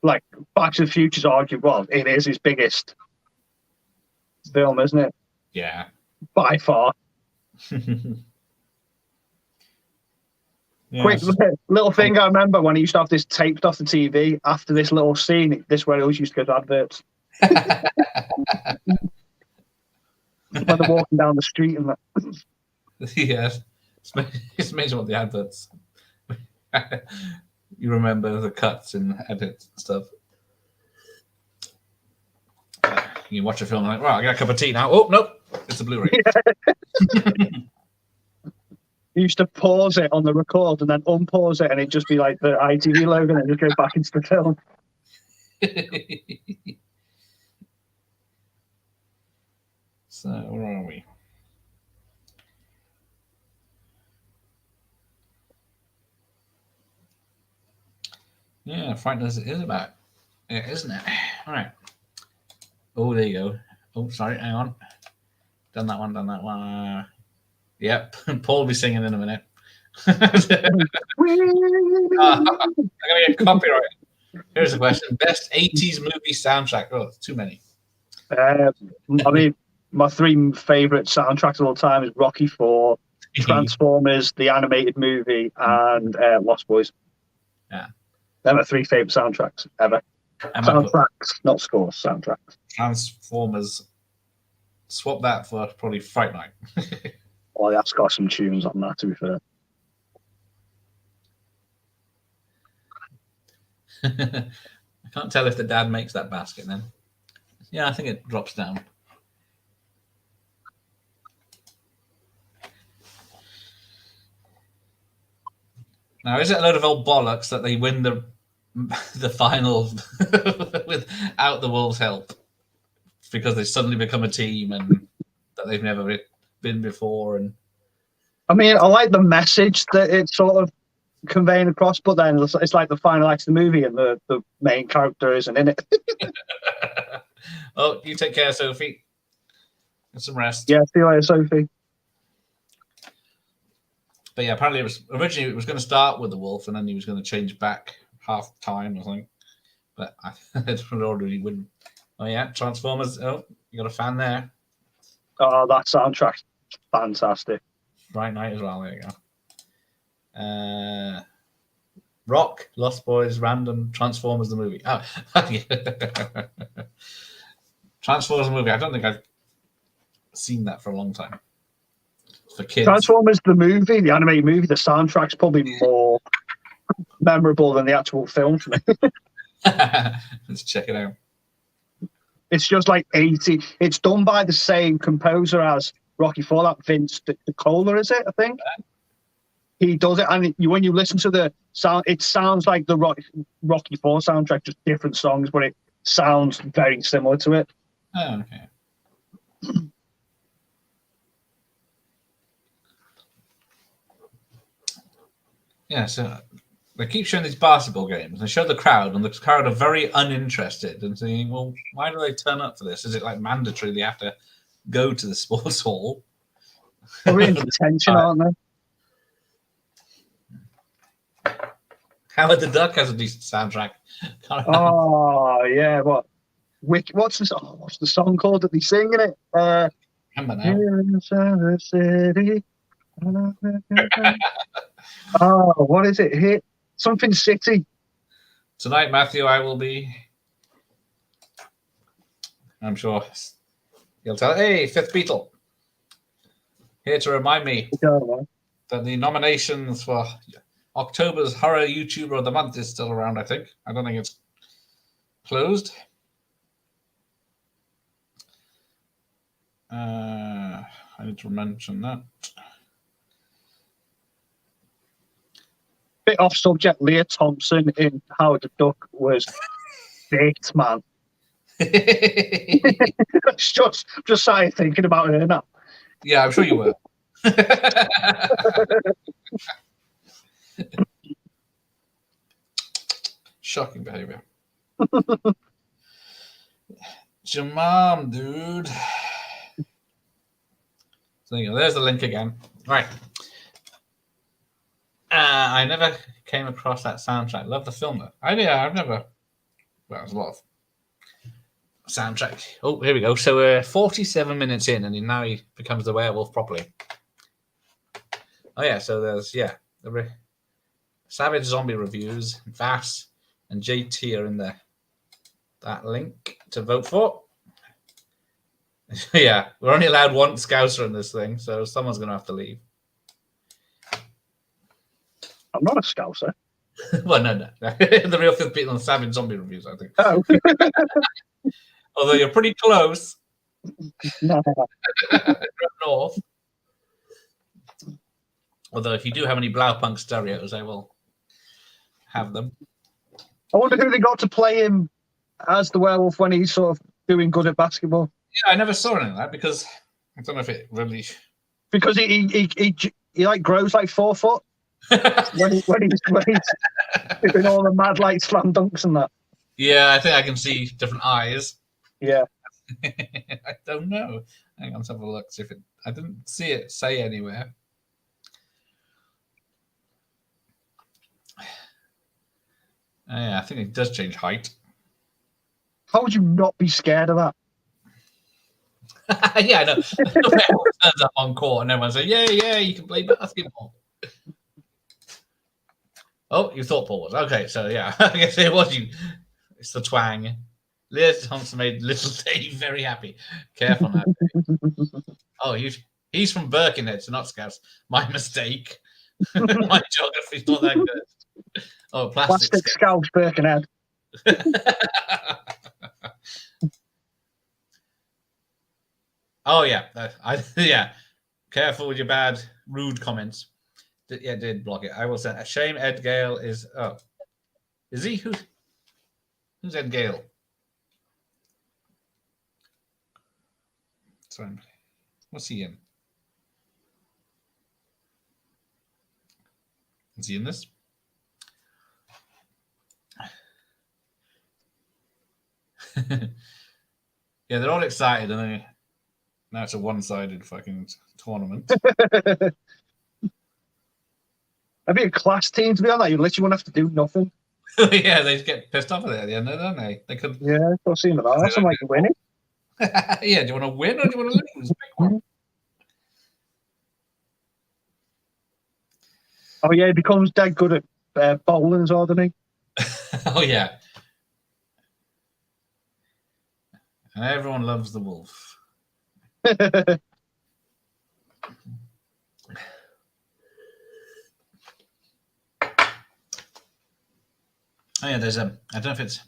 Like Back to the Future's argued, well, it is his biggest film, isn't it? Yeah. By far. Yeah, Quick little thing I remember when he used to have this taped off the TV after this little scene. This where he always used to go to adverts. When they're walking down the street and that. Yeah, it's amazing what the adverts. You remember the cuts and edits and stuff. You watch a film like, well, I got a cup of tea now. Oh nope, it's a Blu-ray. You used to pause it on the record and then unpause it, and it'd just be like the ITV logo, and then just go back into the film. So where are we? Yeah, Frighteners it is about it, isn't it? All right. Oh, there you go. Oh, sorry, hang on. Done that one. Yep, Paul will be singing in a minute. I'm gonna get copyright. Here's a question: best '80s movie soundtrack. Oh, too many. I mean, my three favorite soundtracks of all time is Rocky IV, Transformers, the animated movie, and Lost Boys. Yeah, they're my three favorite soundtracks ever. Soundtracks, not scores. Soundtracks. Transformers. Swap that for probably Fright Night. Oh, that's got some tunes on that, to be fair. I can't tell if the dad makes that basket then. Yeah, I think it drops down. Now, is it a load of old bollocks that they win the final without the Wolves' help because they suddenly become a team and that they've never been before? And I mean, I like the message that it's sort of conveying across, but then it's like the final act of the movie and the main character isn't in it. Oh, you take care, Sophie. Get some rest. Yeah, see you later, Sophie. But yeah, apparently originally it was going to start with the wolf, and then he was going to change back half time or something. But I had already wouldn't. Oh yeah, Transformers. Oh, you got a fan there. Oh, that soundtrack's fantastic. Bright Night as well. There you go. Rock, Lost Boys, Random, Transformers the movie. Oh, Transformers the movie. I don't think I've seen that for a long time. For kids. Transformers the movie, the animated movie, the soundtrack's probably more memorable than the actual film for me. Let's check it out. It's just like 80. It's done by the same composer as Rocky IV, that Vince DiCola, is it? I think he does it, and when you listen to the sound, it sounds like the Rocky IV soundtrack, just different songs, but it sounds very similar to it. Oh, okay. Yeah, so they keep showing these basketball games and show the crowd, and the crowd are very uninterested and saying, well, why do they turn up for this? Is it like mandatory they have to go to the sports hall? They're in detention, aren't they? Howard the Duck has a decent soundtrack. Oh, yeah, what? What's the song called that they sing in it? Remember now. Here inside the city. Oh, what is it? Hit something city. Tonight, Matthew, I will be. I'm sure you'll tell. Hey, Fifth Beatle. Here to remind me that the nominations for October's Horror YouTuber of the Month is still around, I think. I don't think it's closed. I need to mention that. Bit off subject, Leah Thompson in Howard the Duck was baked, man. just started thinking about her now. Yeah, I'm sure you were. Shocking behavior. It's your mom, dude. So there's the link again. All right. I never came across that soundtrack. Love the film though. I've never. Well, there's a lot of soundtrack. Oh, here we go. So we're 47 minutes in, and now he becomes the werewolf properly. Oh yeah. So there's the Savage Zombie Reviews, Vass, and JT are in there. That link to vote for. Yeah, we're only allowed one Scouser in this thing, so someone's going to have to leave. I'm not a Scouser. Well, no. The real Fifth Beatle and Savage Zombie Reviews, I think. Oh. Although you're pretty close. No. North. Although if you do have any Blaupunk stereos, I will have them. I wonder who they got to play him as the werewolf when he's sort of doing good at basketball. Yeah, I never saw any of that because I don't know if it really. Because he like grows like 4 foot when he's doing all the mad like slam dunks and that. Yeah, I think I can see different eyes. Yeah. I don't know. Hang on, let's have a look. See if I didn't see it say anywhere. Yeah, I think it does change height. How would you not be scared of that? Yeah, I know. Everyone turns up on court and everyone's like, yeah, you can play basketball. Oh, you thought Paul was. Okay, so yeah, I guess it was you. It's the twang. Liz Thompson made little Dave very happy. Careful now. Oh, he's from Birkenhead, so not Scouts. My mistake. My geography's not that good. Oh, plastic Scout Birkenhead. Oh yeah, yeah. Careful with your bad, rude comments. Did block it. I will say. A shame Ed Gale is. Oh, is he? Who's Ed Gale? Sorry, what's he in? Is he in this? Yeah, they're all excited, and now it's a one-sided fucking tournament. That'd be a class team to be on that. You literally wouldn't have to do nothing. Yeah, they get pissed off at it at the end, don't they? They could. Yeah, I've seen that. Awesome, like winning. Yeah, do you want to win or do you want to lose? Big one. Oh yeah, he becomes dead good at bowling, doesn't he? Oh yeah. And everyone loves the wolf. Oh yeah, there's I don't know if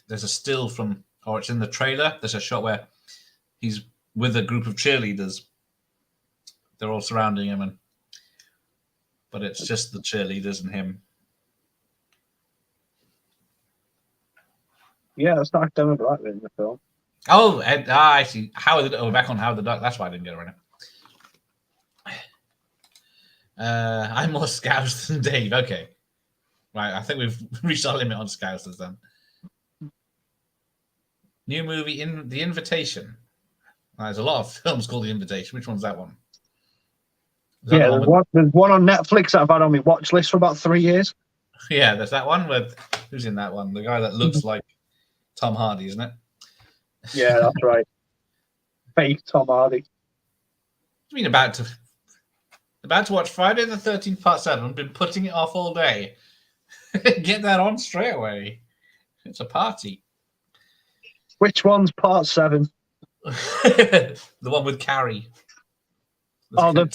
there's a still from, or it's in the trailer. There's a shot where he's with a group of cheerleaders. They're all surrounding him, but it's just the cheerleaders and him. Yeah, that's not done with that in the film. Oh, I see. We're back on Howard the Duck. That's why I didn't get it right now. I'm more Scouse than Dave. Okay. Right, I think we've reached our limit on Scousers then. New movie, The Invitation. There's a lot of films called The Invitation. Which one's that one? Yeah, there's one on Netflix that I've had on my watch list for about 3 years. Yeah, there's that one with, who's in that one? The guy that looks like Tom Hardy, isn't it? Yeah, that's right. Fake Tom Hardy. I mean, about to watch Friday the 13th Part 7. Been putting it off all day. Get that on straight away. It's a party. Which one's Part 7? The one with Carrie. Oh, the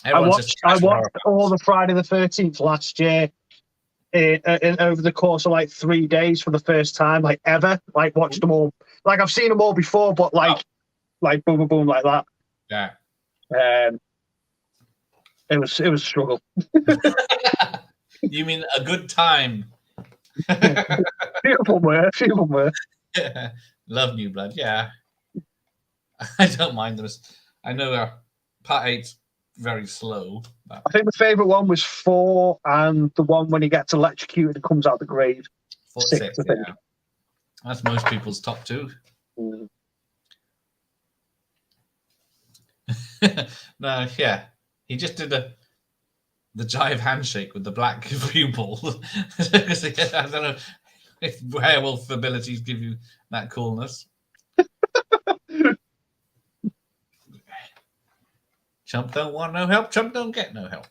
I watched all the Friday the 13th last year in over the course of like 3 days for the first time, like ever. Like watched them all. Like I've seen them all before, but like boom, boom, boom, like that. Yeah. It was a struggle. You mean a good time? Beautiful word. Love New Blood, yeah. I don't mind them. I know Part 8's very slow. But... I think the favourite one was 4 and the one when he gets electrocuted and comes out the grave. 6, yeah. That's most people's top 2. Mm. No, yeah. He just did the jive handshake with the black pupil. I don't know if werewolf abilities give you that coolness. Chump don't want no help. Chump don't get no help.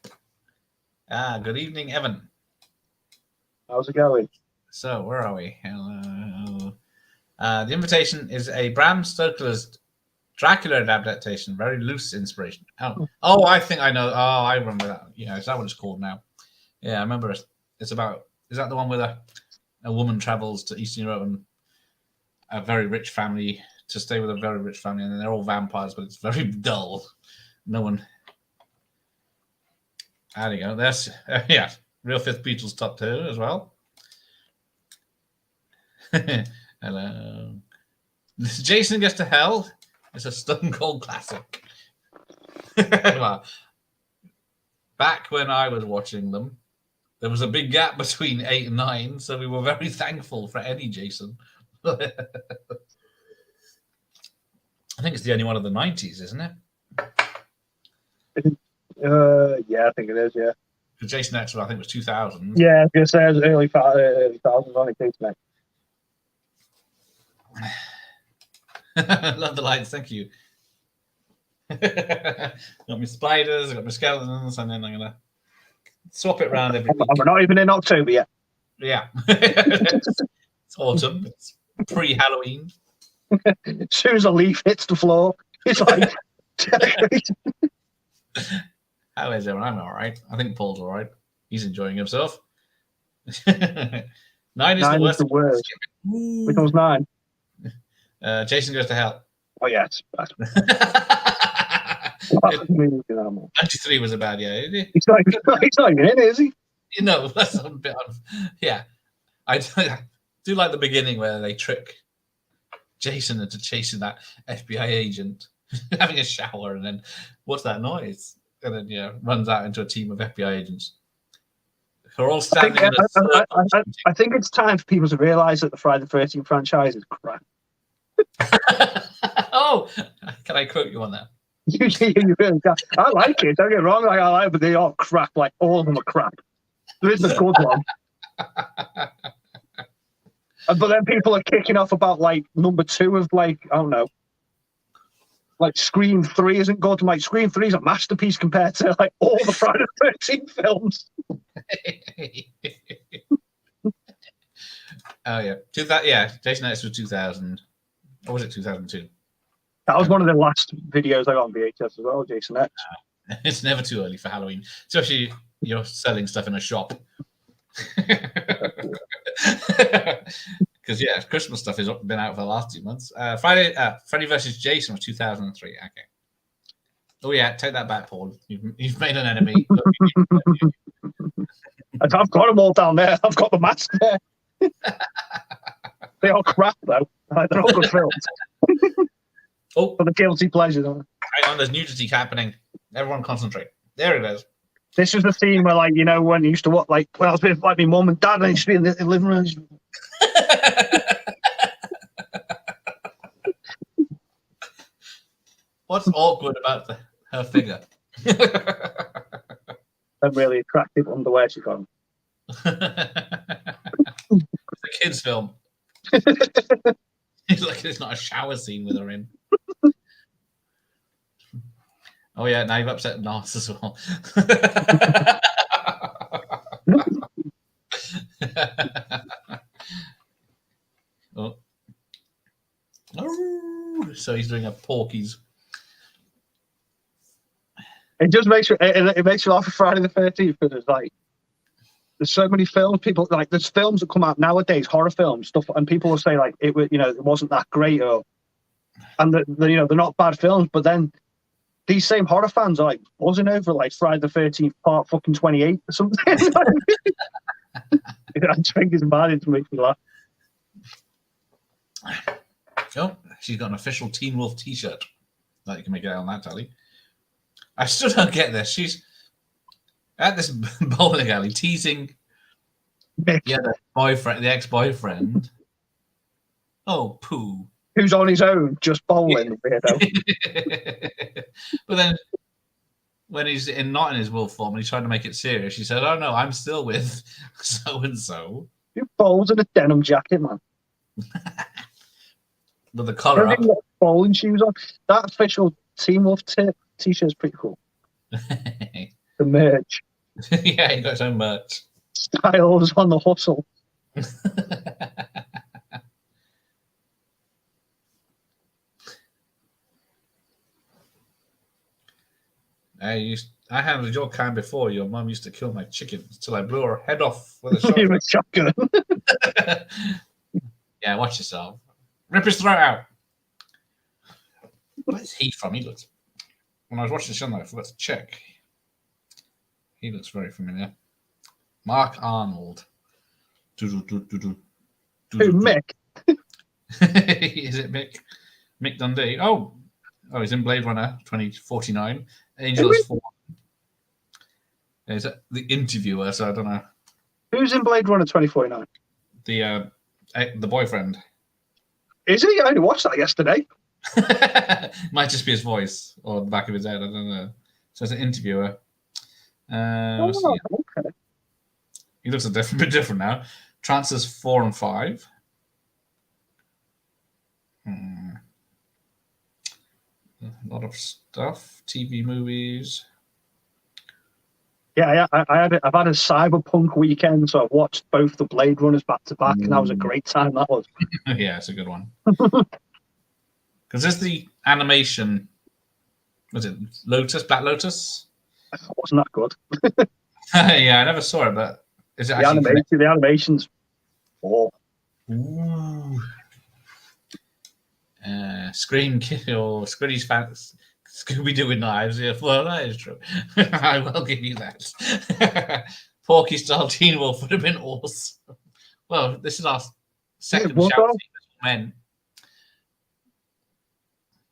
Good evening, Evan. How's it going? So, where are we? Hello. The Invitation is a Bram Stoker's Dracula adaptation, very loose inspiration. Oh, I think I know. Oh, I remember that. Yeah, is that what it's called now? Yeah, I remember it. It's about. Is that the one where a woman travels to Eastern Europe and a very rich family to stay with a very rich family, and then they're all vampires, but it's very dull. No one. There you go. That's yeah. Real Fifth Beatles top 2 as well. Hello. Jason Gets to Hell. It's a Stone Cold classic. Well, back when I was watching them, there was a big gap between 8 and 9, so we were very thankful for any Jason. I think it's the only one of the 90s, isn't it? Yeah, I think it is. Yeah. Jason X, I think, was 2000. Yeah, I was gonna say it was early thousands on it, mate. Love the lights, thank you. Got my spiders, got my skeletons, and then I'm gonna swap it around every week. And we're not even in October yet. Yeah. It's autumn. It's pre-Halloween. As soon as a leaf hits the floor, it's like. How is everyone? I'm all right. I think Paul's all right. He's enjoying himself. 9 is the worst. Which one's 9? Jason Goes to Hell. Oh, yes. 93 was a bad year. He's not even in it, is he? You know, that's a bit of, yeah. I do like the beginning where they trick Jason into chasing that FBI agent, having a shower, and then what's that noise? And then runs out into a team of FBI agents who are all standing. I think it's time for people to realise that the Friday the 13th franchise is crap. Oh, can I quote you on that? You really can. I like it. Don't get me wrong. Like, I like it, but they are crap. Like all of them are crap. There isn't a good one. But then people are kicking off about like number 2 of like, I don't know, like Scream 3 isn't good. Like Scream 3 is a masterpiece compared to like all the Friday the 13th films. Oh yeah, Jason X was 2000. Or was it 2002? That was one of the last videos I got on VHS as well, Jason X. It's never too early for Halloween, especially you're selling stuff in a shop. Because Christmas stuff has been out for the last 2 months. Freddy versus Jason was 2003. Okay. Oh yeah, take that back, Paul. You've made an enemy. I've got them all down there. I've got the mask there. They are crap though. They're all good films. Oh, for the guilty pleasures. Hang on, there's nudity happening. Everyone concentrate. There it is. This was the scene where, like, when you used to watch, like, when I was with like my mum and dad, and I used to be in the living room. What's awkward about her figure? A really attractive underwear she got. It's a kid's film. It's not a shower scene with her in. Oh yeah, now you've upset Nas as well. Oh. So he's doing a Porky's. It just makes you. It makes you laugh for Friday the 13th because it's like there's so many films. People like there's films that come out nowadays, horror films stuff, and people will say like it wasn't that great, and they're not bad films, but then these same horror fans are like buzzing over like Friday the 13th part fucking 28 or something. I just think it's mad. It makes me laugh. Oh, she's got an official Teen Wolf T-shirt that you can make it out on that tally. I still don't get this. She's at this bowling alley teasing the ex-boyfriend. Oh, poo. Who's on his own, just bowling. But then, when he's not in his wolf form and he's trying to make it serious, she said, "Oh no, I'm still with so and so." Who bowls in a denim jacket, man? With the collar up. Bowling shoes on. That official Team Wolf T-shirt is pretty cool. The merch. Yeah, he got his own merch. Styles on the hustle. I handled your kind before. Your mum used to kill my chickens till I blew her head off with a shotgun. Yeah, watch yourself. Rip his throat out. Where's he from? He looks. When I was watching the show, I forgot to check. He looks very familiar. Mark Arnold. Who, Mick? Is it Mick? Mick Dundee. Oh, he's in Blade Runner 2049. Angel has Fallen. Is it the interviewer? So I don't know. Who's in Blade Runner 2049? The boyfriend. Is he? I only watched that yesterday. Might just be his voice or the back of his head. I don't know. So as an interviewer. Oh, Let's see. okay. He looks a bit different now. Transfers 4 and 5. A lot of stuff. TV, movies. Yeah, I've had a cyberpunk weekend, so I've watched both the Blade Runners back to back, and that was a great time. That was. Yeah, it's a good one. Because there's the animation. Was it Lotus? Black Lotus? Wasn't that good? Yeah, I never saw it, but is it actually The animation's. Oh, ooh. Scream or Scrooge's fans. Scooby Doo with knives. Yeah, well, that is true. I will give you that. Porky style Teen Wolf would have been awesome. Well, this is our second shout to men.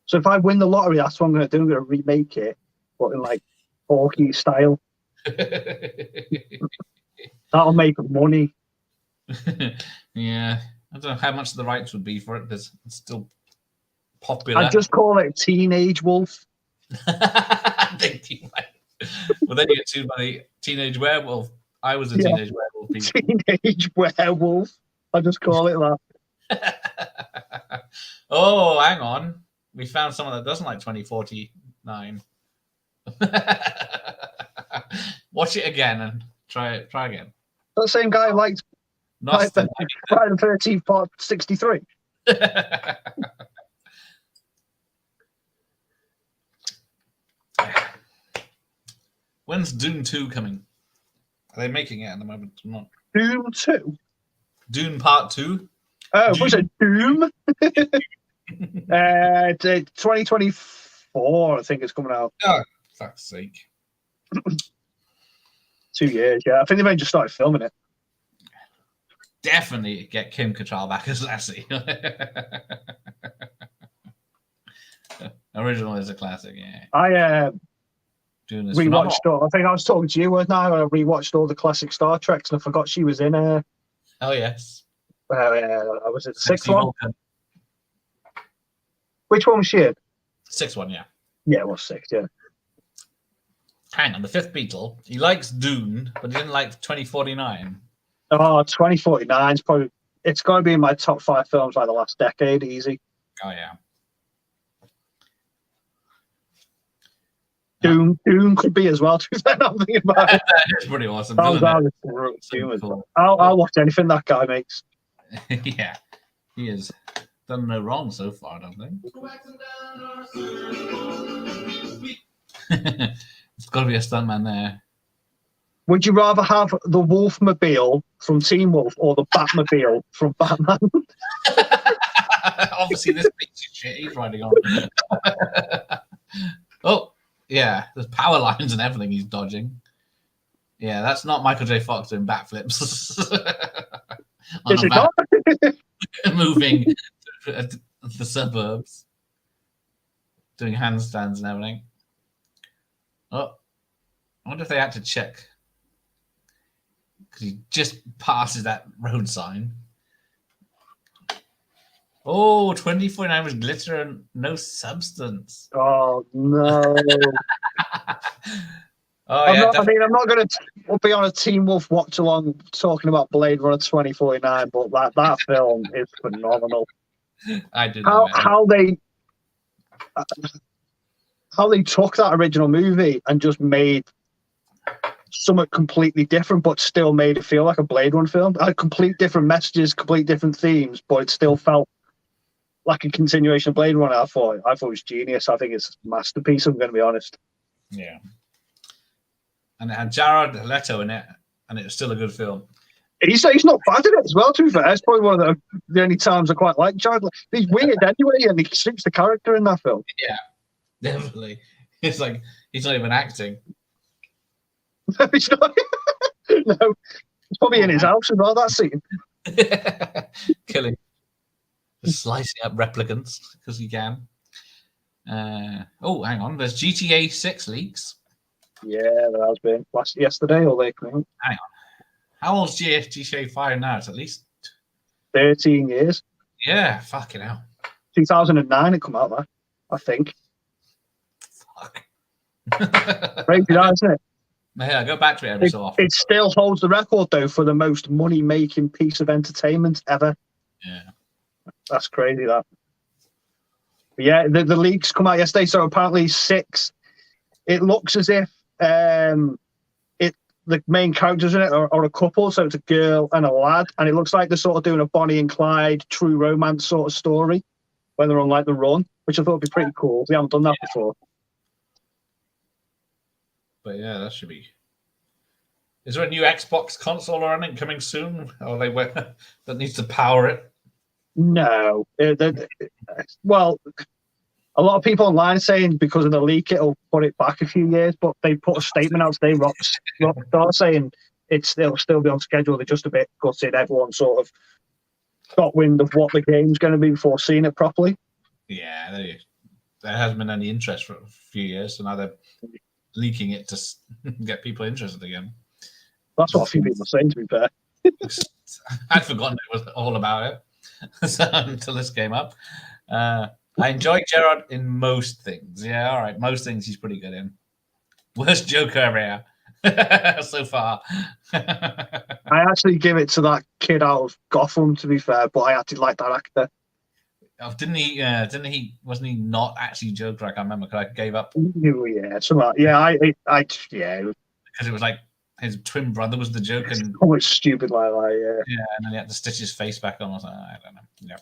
So if I win the lottery, that's what I'm going to do. I'm going to remake it, but in like Porky style. That'll make money. Yeah, I don't know how much the rights would be for it because it's still popular. I'd just call it Teenage Wolf. Well, then you get too many Teenage Werewolf. I was a Teenage Werewolf. Teenage Werewolf. I just call it that. Oh, hang on. We found someone that doesn't like 2049. Watch it again and try again. That same guy liked Friday the 13th part 63. When's Dune 2 coming? Are they making it at the moment or not? Doom 2? Dune Part 2? Oh, was it Doom? 2024, I think it's coming out. Oh, fuck's sake. 2 years, yeah. I think they've only just started filming it. Definitely get Kim Cattrall back as Lassie. Original is a classic, yeah. I rewatched all. I think I was talking to you, wasn't I? I rewatched all the classic Star Treks, and I forgot she was in. Oh yes. Was it the sixth one? Which one was she in? Sixth one, yeah. Yeah, it was sixth. Yeah. Hang on, the fifth Beatle. He likes Dune, but he didn't like 2049. Oh, 2049 is probably. It's got to be in my top 5 films like the last decade, easy. Oh yeah. Doom could be as well. To I'm thinking about it. It's pretty awesome. Cool. I'll watch anything that guy makes. Yeah, he has done no wrong so far, I don't think. It's got to be a stuntman there. Would you rather have the Wolfmobile from Teen Wolf or the Batmobile from Batman? Obviously, this piece of shit he's riding on. Oh. Yeah, there's power lines and everything he's dodging. Yeah, that's not Michael J. Fox doing backflips. Is it not? Moving the suburbs, doing handstands and everything. Oh, I wonder if they had to check because he just passes that road sign. Oh, 2049 was glitter and no substance. Oh, no. I'm not going to be on a Teen Wolf watch along talking about Blade Runner 2049, but that film is phenomenal. I do how they took that original movie and just made something completely different, but still made it feel like a Blade Runner film. Complete different messages, complete different themes, but it still felt like a continuation of Blade Runner. I thought it was genius. I think it's a masterpiece, I'm going to be honest. Yeah. And it had Jared Leto in it, and it was still a good film. He's not bad in it as well, to be fair. It's probably one of the only times I quite like Jared. He's weird anyway, and he suits the character in that film. Yeah, definitely. It's like he's not even acting. No, he's not. No. He's probably in his house as well, that scene. Killing. Just slicing up replicants because he can. Oh, hang on. There's GTA 6 leaks. Yeah, there has been. Yesterday or late. Hang on. How old's GTA 5 now? It's at least 13 years. Yeah, fucking hell. 2009 it come out, I think. Fuck. Crazy, that, isn't it? Yeah, I go back to it every so often. It still holds the record, though, for the most money-making piece of entertainment ever. Yeah. That's crazy, that. But yeah, the leaks come out yesterday, so apparently 6. It looks as if the main characters in it are a couple, so it's a girl and a lad, and it looks like they're sort of doing a Bonnie and Clyde true romance sort of story when they're on like the run, which I thought would be pretty cool. We haven't done that before. But yeah, that should be. Is there a new Xbox console or anything coming soon? Or that needs to power it? No. Well, a lot of people online are saying because of the leak, it'll put it back a few years, but they put a statement out today, Rockstar, saying it'll still be on schedule. They're just a bit gutted. Everyone sort of got wind of what the game's going to be before seeing it properly. Yeah, there hasn't been any interest for a few years, so now they're leaking it to get people interested again. That's what a few people are saying, to be fair. I'd forgotten it was all about it so, until this came up. I enjoy Gerard in most things. Yeah, all right. Most things he's pretty good in. Worst Joker ever so far. I actually give it to that kid out of Gotham, to be fair, but I actually like that actor. Oh, didn't he? Wasn't he not actually Joker? I can't remember because I gave up. Oh, yeah, yeah, yeah. Because it was like his twin brother was the Joker. And, so much stupid like that, yeah. Yeah, and then he had to stitch his face back on. I was like, I don't know. Yeah.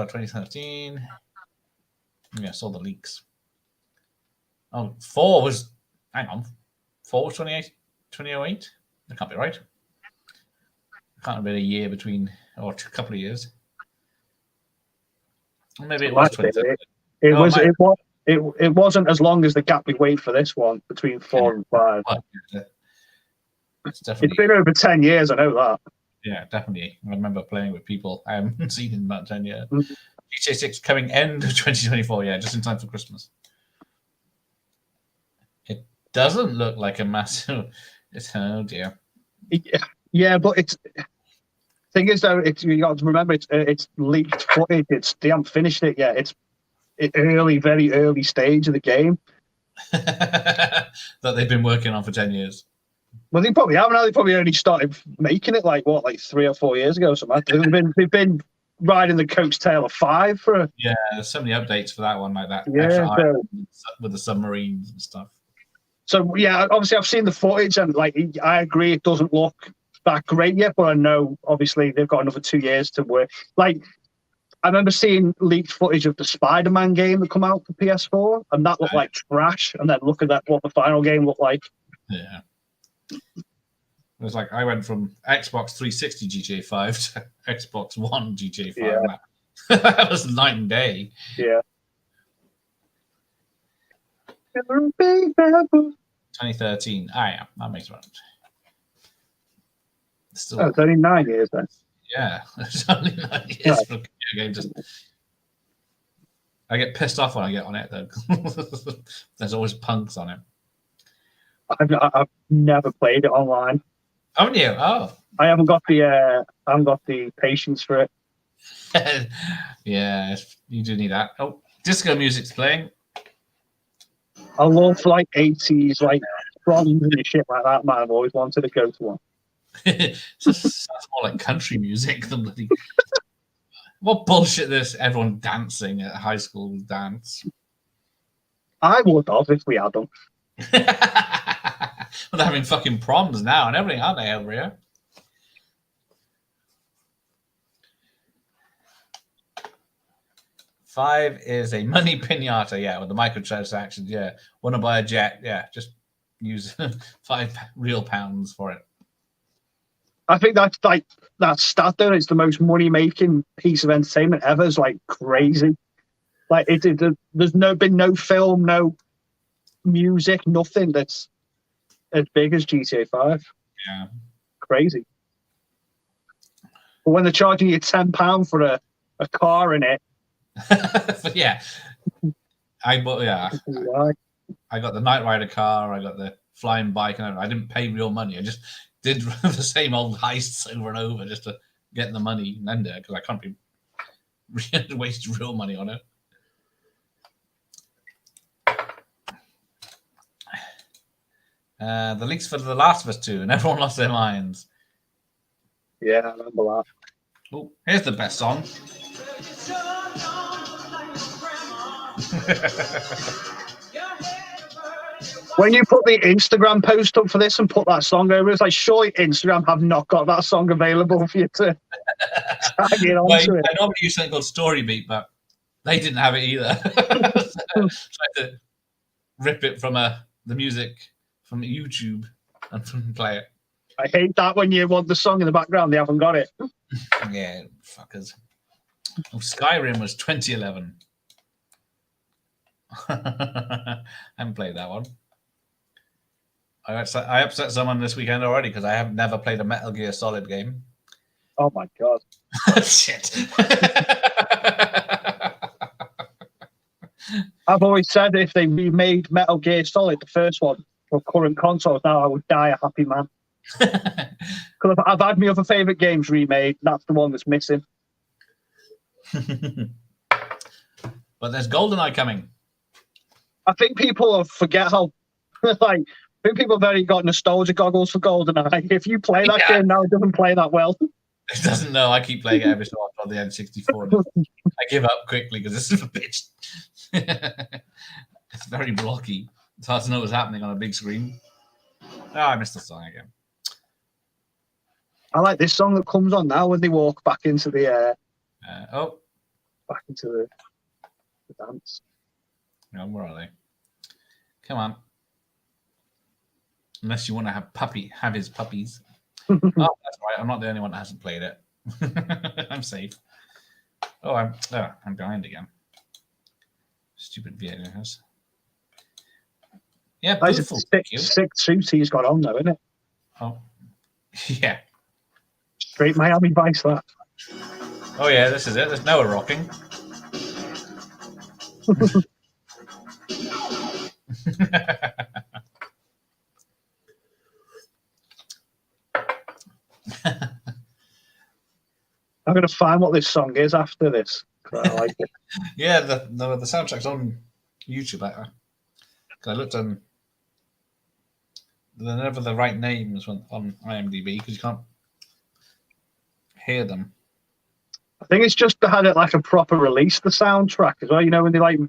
2013. Yeah, saw the leaks. Oh, 4 was. Hang on. 4 was 2008? That can't be right. Can't have been a year between, or a couple of years. Or maybe it was 2013. It wasn't as long as the gap we wait for this one between 4 and 5. It's been over 10 years, I know that. Yeah, definitely. I remember playing with people I haven't seen in about 10 years. GTA 6 coming end of 2024, yeah, just in time for Christmas. It doesn't look like a massive. Oh dear. Yeah, but it's. Thing is, though, you got to remember it's leaked footage. They haven't finished it yet. It's very early stage of the game that they've been working on for 10 years. Well, they probably haven't. They probably only started making it like 3 or 4 years ago. Or something. They've been riding the coattail of 5 for. Yeah, there's so many updates for that one, like that. Yeah, with the submarines and stuff. So yeah, obviously I've seen the footage and I agree it doesn't look that great yet, but I know obviously they've got another 2 years to work. Like I remember seeing leaked footage of the Spider-Man game that come out for PS4, and that looked like trash. And then look at what the final game looked like. Yeah. It was like I went from Xbox 360 GTA 5 to Xbox One GTA 5. Yeah. That was night and day. Yeah. 2013. Yeah, that makes sense. Still, it's only 9 years then. Yeah, it's only 9 years for a video game. I get pissed off when I get on it though. There's always punks on it. I've never played it online. Haven't you? Oh, I haven't got the patience for it. Yeah, you do need that. Oh, disco music's playing. I love 80s drums and shit like that, man. I've always wanted to go to one. Sounds more like country music than bloody. What bullshit! Everyone dancing at high school dance. I would have if we had them. Well, they're having fucking proms now and everything, aren't they, over here? Five is a money pinata, yeah, with the microtransactions, yeah. Want to buy a jet, yeah, just use 5 real pounds for it. I think that's that stat there. It's the most money-making piece of entertainment ever. It's crazy. There's been no film, no music, nothing that's as big as GTA 5. Yeah, crazy. But when they're charging you £10 for a car in it. Yeah. I got the Knight Rider car, I got the flying bike, and I didn't pay real money. I just did the same old heists over and over just to get the money and end it, because I can't be waste real money on it. The leaks for The Last of Us 2, and everyone lost their minds. Yeah, I remember that. Oh, here's the best song. When you put the Instagram post up for this and put that song over, it's like, surely Instagram have not got that song available for you to tag it onto it. I normally use something called Storybeat, but they didn't have it either. So I had to rip it from the music from YouTube and play it. I hate that when you want the song in the background, they haven't got it. Yeah, fuckers. Oh, Skyrim was 2011. I haven't played that one. I upset someone this weekend already because I have never played a Metal Gear Solid game. Oh my god. Shit. I've always said if they remade Metal Gear Solid, the first one, for current consoles now, I would die a happy man. Because I've had my other favourite games remade, that's the one that's missing. But there's GoldenEye coming. I think people forget how, like, I think people very got nostalgia goggles for GoldenEye. If you play that game now, it doesn't play that well. It doesn't know. I keep playing it every so often on the N64. I give up quickly because this is a bitch. It's very blocky. It's hard to know what's happening on a big screen. Oh, I missed the song again. I like this song that comes on now when they walk back into the back into the dance. No, where are they? Come on. Unless you want to have his puppies. Oh, that's right. I'm not the only one that hasn't played it. I'm safe. Oh, I'm behind again. Stupid videos. Yeah, that's a sick suit he's got on though, isn't it? Oh, yeah. Straight Miami Vice, that. Oh yeah, this is it. There's Noah rocking. I'm going to find what this song is after this. I like it. Yeah, the soundtrack's on YouTube. I looked on. They're never the right names on IMDb because you can't hear them. I think it's just had it like a proper release, the soundtrack as well. You know, when they like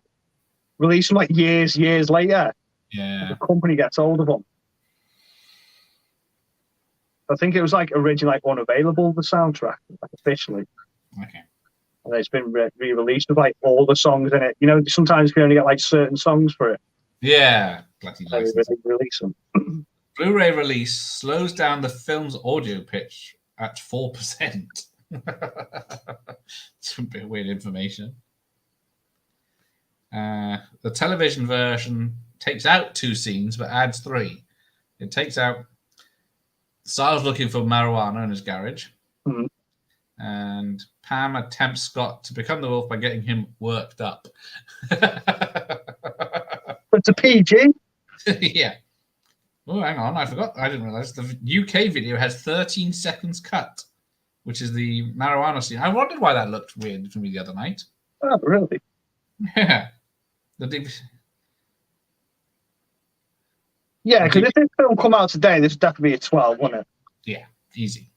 release them like years later. Yeah. The company gets hold of them. I think it was like originally like unavailable, the soundtrack, like officially. Okay. And it's been re-released with like all the songs in it. You know, sometimes you can only get like certain songs for it. Yeah. Bloody license. They release them. Blu-ray release slows down the film's audio pitch at 4%. It's a bit weird information. The television version takes out 2 scenes but adds 3. It takes out Styles looking for marijuana in his garage. Mm-hmm. And Pam attempts Scott to become the wolf by getting him worked up. It's a PG. Yeah. Oh, hang on. I forgot. I didn't realize the UK video has 13 seconds cut, which is the marijuana scene. I wondered why that looked weird to me the other night. Oh, really? Yeah. Yeah, because if this film come out today, this would definitely be a 12, wouldn't it? Yeah, easy.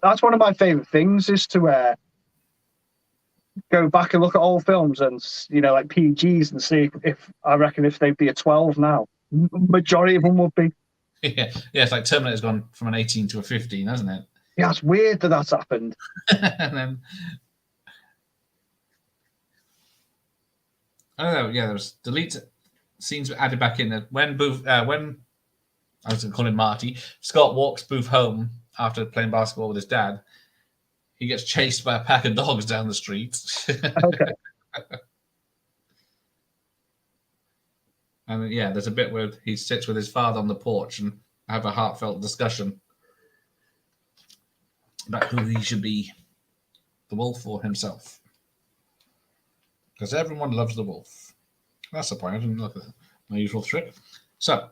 That's one of my favourite things is to go back and look at old films and, you know, like PGs and see if I reckon if they'd be a 12 now. Majority of them would be. Yeah, it's like Terminator's gone from an 18 to a 15, hasn't it? Yeah, it's weird that that's happened. And then, I don't know. Yeah, there was delete scenes were added back in when Booth, when I was going to call him Marty, Scott walks Booth home after playing basketball with his dad. He gets chased by a pack of dogs down the street. Okay. And yeah, there's a bit where he sits with his father on the porch and have a heartfelt discussion about who he should be, the wolf or himself. Because everyone loves the wolf. That's the point. I didn't look at my usual trick. So,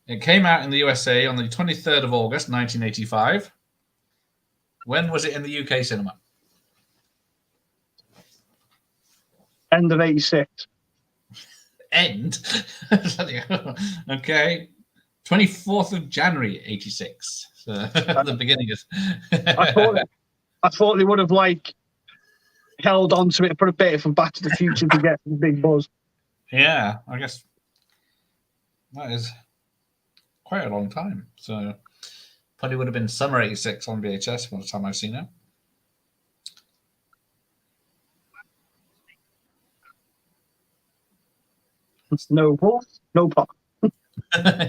it came out in the USA on the 23rd of August, 1985. When was it in the UK cinema? End of 86. end. Okay. 24th of January, 86. So the beginning is. I thought they would have like held on to it for a bit from Back to the Future to get the big buzz. Yeah, I guess that is quite a long time. So probably would have been summer 86 on VHS by the time I've seen it. No wolf, no pop.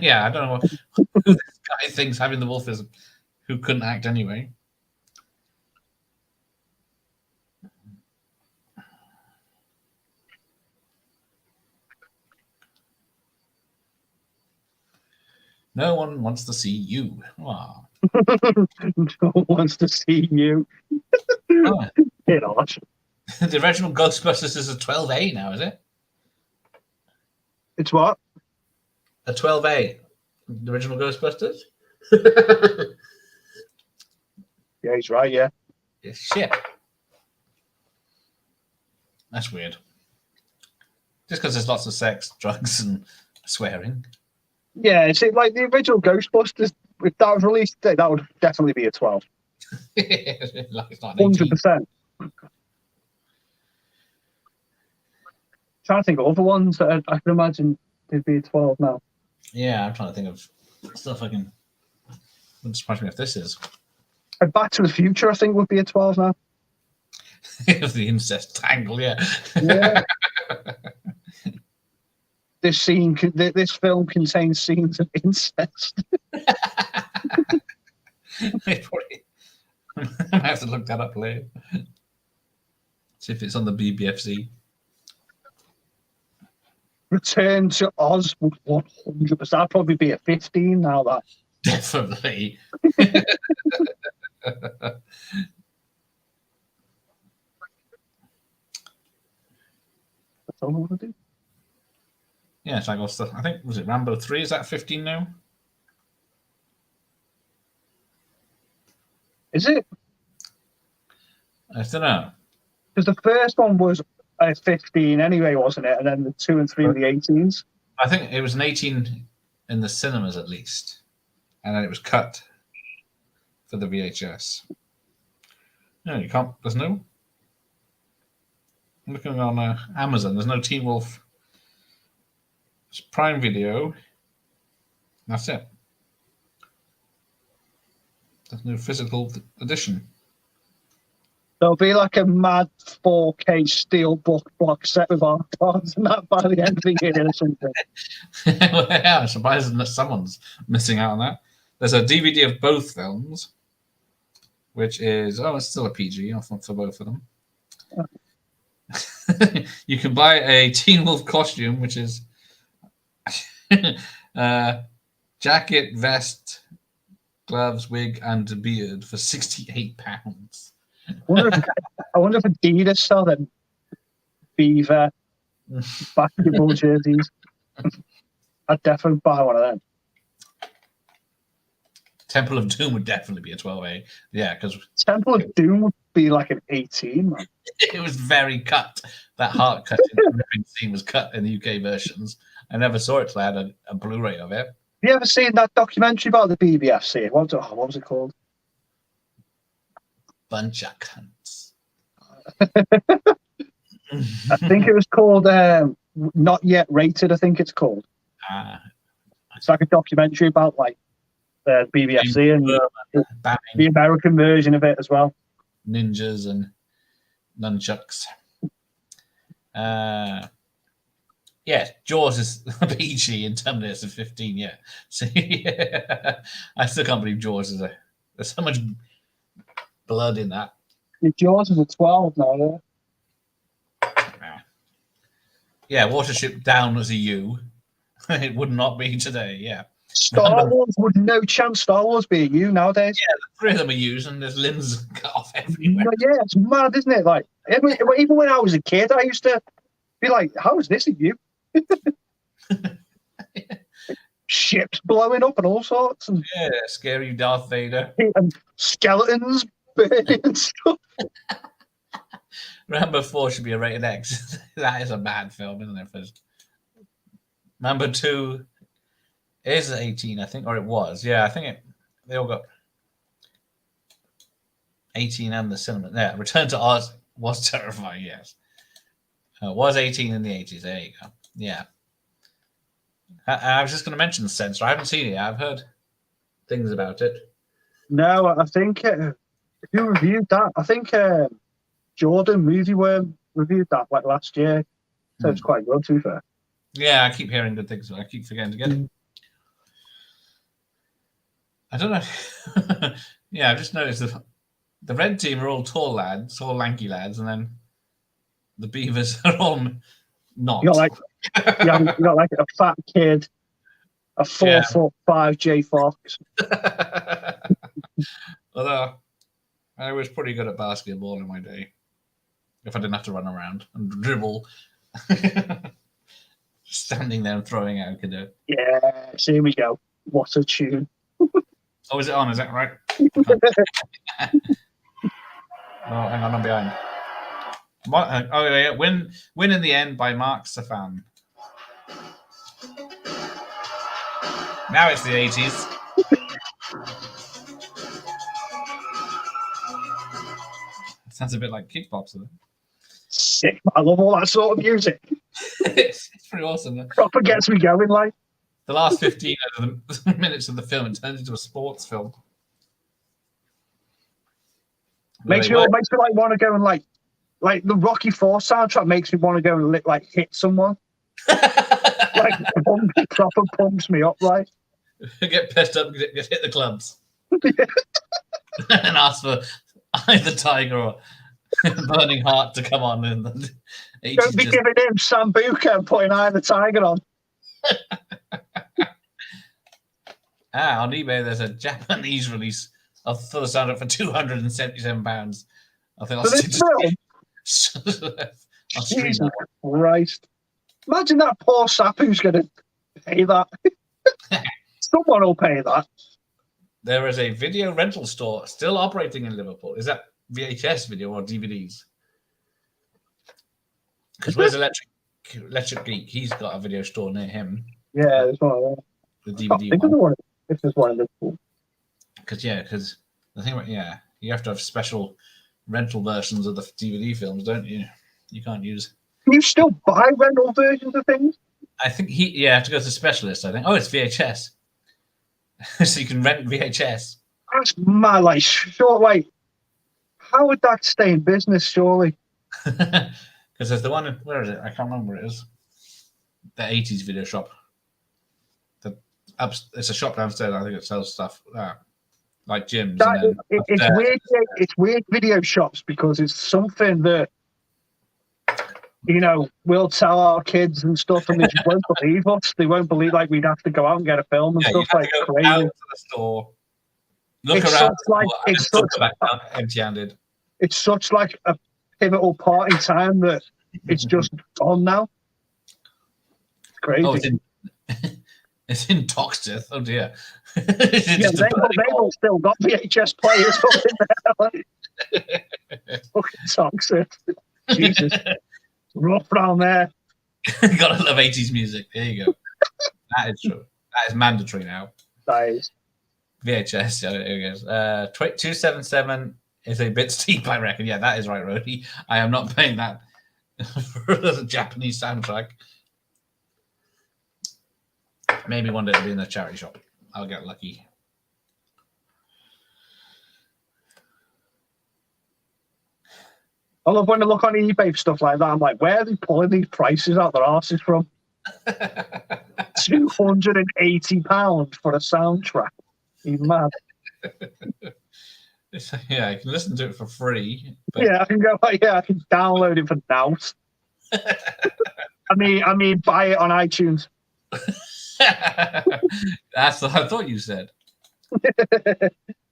Yeah, I don't know who this guy thinks having the wolf is, who couldn't act anyway. No one wants to see you. Aww. No one wants to see you. Oh. Get off. The original Ghostbusters is a 12A now, is it? It's what? A 12A. The original Ghostbusters? Yeah, he's right, yeah. Yeah, shit. That's weird. Just because there's lots of sex, drugs, and swearing. Yeah, it's like the original Ghostbusters. If that was released today, that would definitely be a 12. It's not an 18. 100%. Trying to think of other ones that I can imagine they'd be a 12 now. Yeah, I'm trying to think of stuff I can. Wouldn't surprise me if this is. And Back to the Future, I think, would be a 12 now. The incest tangle, yeah. Yeah. This film contains scenes of incest. I have to look that up later. See if it's on the BBFC. Return to Oz would 100%. That'd probably be a 15 now. That definitely. That's all I want to do. Yeah, it's like stuff. I think was it Rambo 3? Is that 15 now? Is it? I don't know. Because the first one was a 15 anyway, wasn't it? And then the 2 and 3 were the 18s. I think it was an 18 in the cinemas at least, and then it was cut for the VHS. No, you can't. There's no. I'm looking on Amazon. There's no Teen Wolf. It's Prime Video. That's it. There's no physical edition. There'll be like a mad 4K steelbook box set with art cards and that by the end of the year or something. Yeah, I'm surprised that someone's missing out on that. There's a DVD of both films, which is it's still a PG for both of them. You can buy a Teen Wolf costume, which is jacket, vest, gloves, wig, and beard for £68. I wonder if Adidas sell them Beaver basketball jerseys. I'd definitely buy one of them. Temple of Doom would definitely be a 12A. Yeah, because Temple of Doom would be like an 18, man. It was very cut. That heart cutting scene was cut in the UK versions. I never saw it till I had a Blu-ray of it. Have you ever seen that documentary about the BBFC? What was it called? Bunch of cunts. I think it was called Not Yet Rated, I think it's called. It's like a documentary about like the BBFC and the American version of it as well. Ninjas and nunchucks. Yeah, Jaws is PG and Terminator is 15, yeah. So, yeah. I still can't believe Jaws is there's so much blood in that. Jaws is a 12 now, yeah. Yeah, Watership Down was a U. It would not be today, yeah. Star Wars would no chance Star Wars be a U nowadays. Yeah, the 3 of them are U's and there's limbs cut off everywhere. Yeah, it's mad, isn't it? Like, even when I was a kid, I used to be like, how is this a U? Ships blowing up and all sorts. And, yeah, scary Darth Vader. And skeletons burning and stuff. Rambo 4 should be a rated X. That is a bad film, isn't it? Number 2 is 18, I think, or it was. Yeah, I think they all got 18 and the cinema. Yeah, Return to Oz was terrifying, yes. Was 18 in the 80s. There you go. Yeah. I was just going to mention the censor. I haven't seen it yet. I've heard things about it. No, I think who reviewed that? I think Jordan Movie Worm reviewed that like last year. So it's quite good, to be fair. Yeah, I keep hearing good things, but I keep forgetting to get it. I don't know. Yeah, I've just noticed the red team are all tall lads, tall lanky lads, and then the Beavers are all not. You got like a fat kid, a 4'5" J Fox. Although I was pretty good at basketball in my day, if I didn't have to run around and dribble, standing there and throwing out. Yeah, here we go. What a tune! Oh, is it on? Is that right? Oh, hang on, I'm behind. Oh, yeah, Win in the End by Mark Safan. Now it's the 80s. Sounds a bit like Kickboxer. Sick. I love all that sort of music. It's pretty awesome. Proper gets me going, like. The last 15 minutes of the film, it turns into a sports film. Makes me like want to go and like the Rocky IV soundtrack makes me want to go and like hit someone. Like proper pumps me up, like. Get pissed up, get hit the clubs, and ask for either Tiger or Burning Heart to come on. In the 80s. Don't be giving him Sambuca and putting Eye of the Tiger on. On eBay, there's a Japanese release for the soundtrack for £277. I think I'll stream Jesus Christ! Imagine that poor sap who's going to pay that. Someone will pay that. There is a video rental store still operating in Liverpool. Is that VHS video or DVDs? Because where's Electric Geek? He's got a video store near him. Yeah, there's one. The DVD one. If there's one in Liverpool. Because the thing about you have to have special rental versions of the DVD films, don't you? You can't use. Can you still buy rental versions of things? I think you have to go to specialist. I think. Oh, it's VHS. So you can rent VHS. That's mad. Like, sure, like, how would that stay in business? Surely. Because there's the one. Where is it? I can't remember where it is. The 80s video shop. It's a shop downstairs. I think it sells stuff like gyms. It's weird. It's weird video shops because it's something that we'll tell our kids and stuff, and they just won't believe us. They won't believe we'd have to go out and get a film and stuff like crazy. Out to the store, look around. It's empty-handed. It's such like a pivotal part in time that it's just gone now. It's crazy. Oh, it's in Toxteth. Oh dear. They've still got VHS players up in there. Fucking Toxteth. Jesus. Rough round there. Gotta love 80s music. There you go. That is true. That is mandatory now. That is. VHS. Yeah, here it goes. 277 is a bit steep, I reckon. Yeah, that is right, Rody. I am not paying that for the Japanese soundtrack. Maybe one day it'll be in the charity shop. I'll get lucky. I love when I look on eBay for stuff like that. I'm like, where are they pulling these prices out their arses from? £280 for a soundtrack. You mad? Yeah, you can listen to it for free. But... Yeah, I can download it for Nouse. I mean, buy it on iTunes. That's what I thought you said.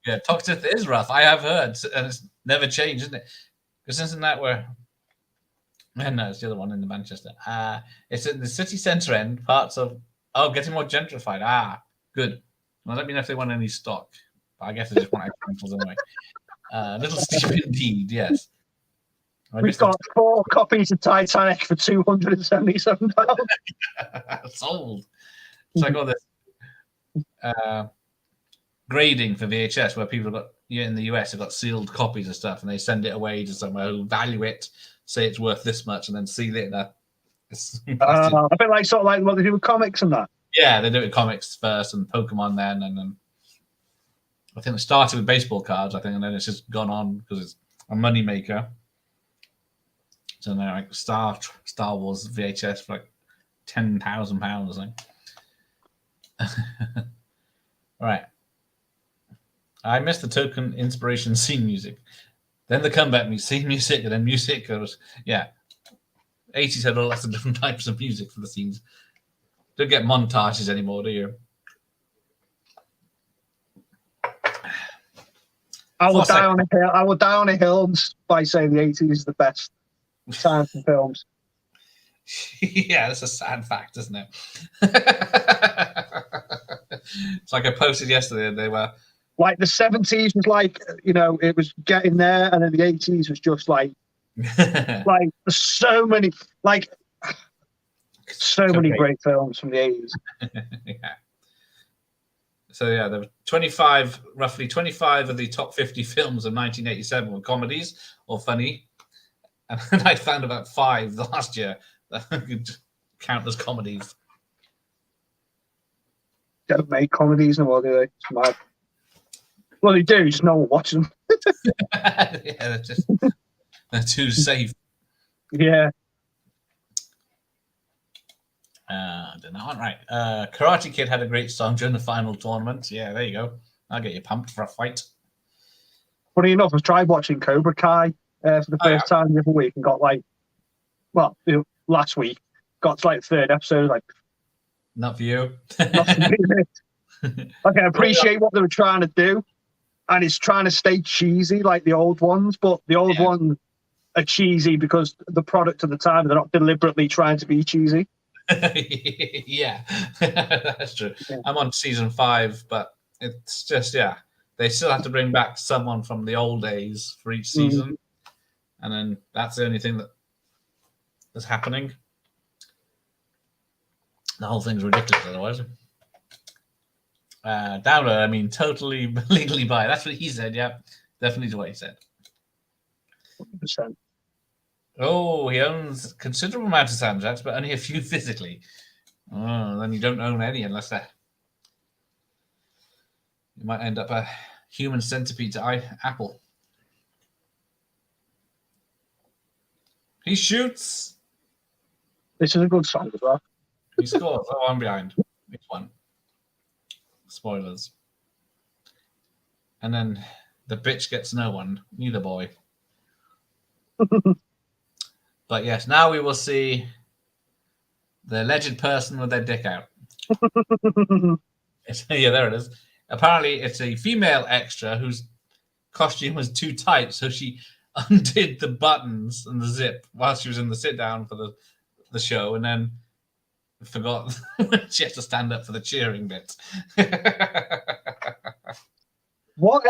Yeah, Toxteth is rough. I have heard, and it's never changed, isn't it? Because isn't that where? No, it's the other one in the Manchester. It's in the city centre end, parts of. Oh, getting more gentrified. Good. Well, let me know if they want any stock. But I guess they just want rentals anyway. Little steep indeed, yes. We've got 4 copies of Titanic for £277. Sold. It's like all this grading for VHS where people have got in the US have got sealed copies of stuff and they send it away to somewhere who value it, say it's worth this much, and then seal it in a a bit like sort of like what they do with comics and that. Yeah, they do it with comics first and Pokemon then, and then I think it started with baseball cards, I think, and then it's just gone on because it's a money maker. So now like Star Wars VHS for like £10,000, I think. All right. I missed the token inspiration scene music. Then the comeback scene music, and then music. It was, yeah. 80s had lots of different types of music for the scenes. Don't get montages anymore, do you? I will die on a hill by saying the 80s is the best time for films. Yeah, that's a sad fact, isn't it? It's like I posted yesterday, and they were like the 70s was like, it was getting there, and then the 80s was just like so many great films from the 80s. Yeah. So yeah, there were roughly 25 of the top 50 films of 1987 were comedies or funny, and I found about 5 the last year that could count as comedies. Don't make comedies no more, do they? It's mad. Well, they do, just no one watches them. Yeah, they're too safe. Yeah. I don't know. All right. Karate Kid had a great song during the final tournament. Yeah, there you go. I'll get you pumped for a fight. Funny enough, I tried watching Cobra Kai for the first time the other week and got last week, got to 3rd episode, not for you. Not for me. I can appreciate what they were trying to do, and it's trying to stay cheesy like the old ones, but the old ones are cheesy because the product of the time, they're not deliberately trying to be cheesy. Yeah, that's true. Yeah. I'm on season 5, but it's just, they still have to bring back someone from the old days for each season. And then that's the only thing that's happening. The whole thing's ridiculous otherwise. Dowler, I mean, totally legally bi. That's what he said, yeah. Definitely what he said. 100%. Oh, he owns a considerable amount of Samjacks, but only a few physically. Oh, then you don't own any unless you might end up a human centipede to Apple. He shoots. This is a good song as well. He scores. Oh, I'm behind. Which one? Spoilers. And then the bitch gets no one. Neither boy. But yes, now we will see the alleged person with their dick out. Yeah, there it is. Apparently, it's a female extra whose costume was too tight, so she undid the buttons and the zip while she was in the sit-down for the show, and then forgot she had to stand up for the cheering bit. What?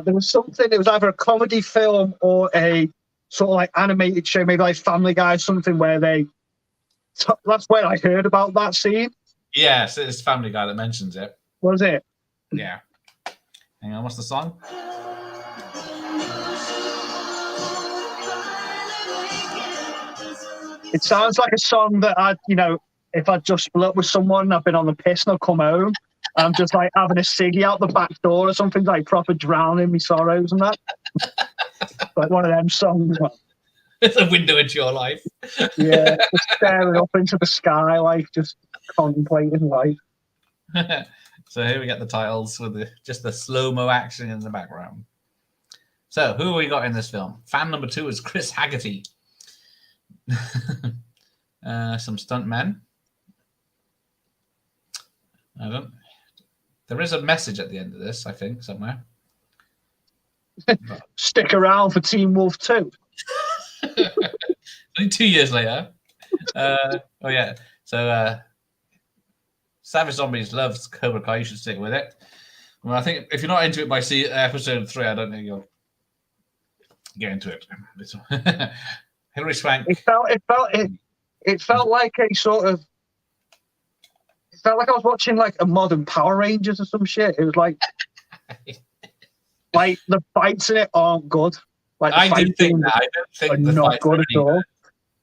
There was something. It was either a comedy film or a sort of animated show, maybe like Family Guy, something where that's where I heard about that scene. Yes, it's Family Guy that mentions it. Was it? Yeah. Hang on, what's the song? It sounds like a song that if I'd just split up with someone, I've been on the piss and I've come home, and I'm just having a ciggy out the back door or something, proper drowning my sorrows and that. Like one of them songs. It's a window into your life. Yeah, just staring up into the sky, just contemplating life. So here we get the titles with just the slow-mo action in the background. So who have we got in this film? Fan number 2 is Chris Haggerty. Some stunt men. There is a message at the end of this, I think, somewhere. Stick around for Teen Wolf 2. Only 2 years later. Oh yeah. So Savage Zombies loves Cobra Kai. You should stick with it. Well, I think if you're not into it by episode 3, I don't think you'll get into it. Hilary Swank. It felt like a sort of. It felt like I was watching like a modern Power Rangers or some shit. It was like the fights in it aren't good. Like I do think that. I don't think the not fights good are at all.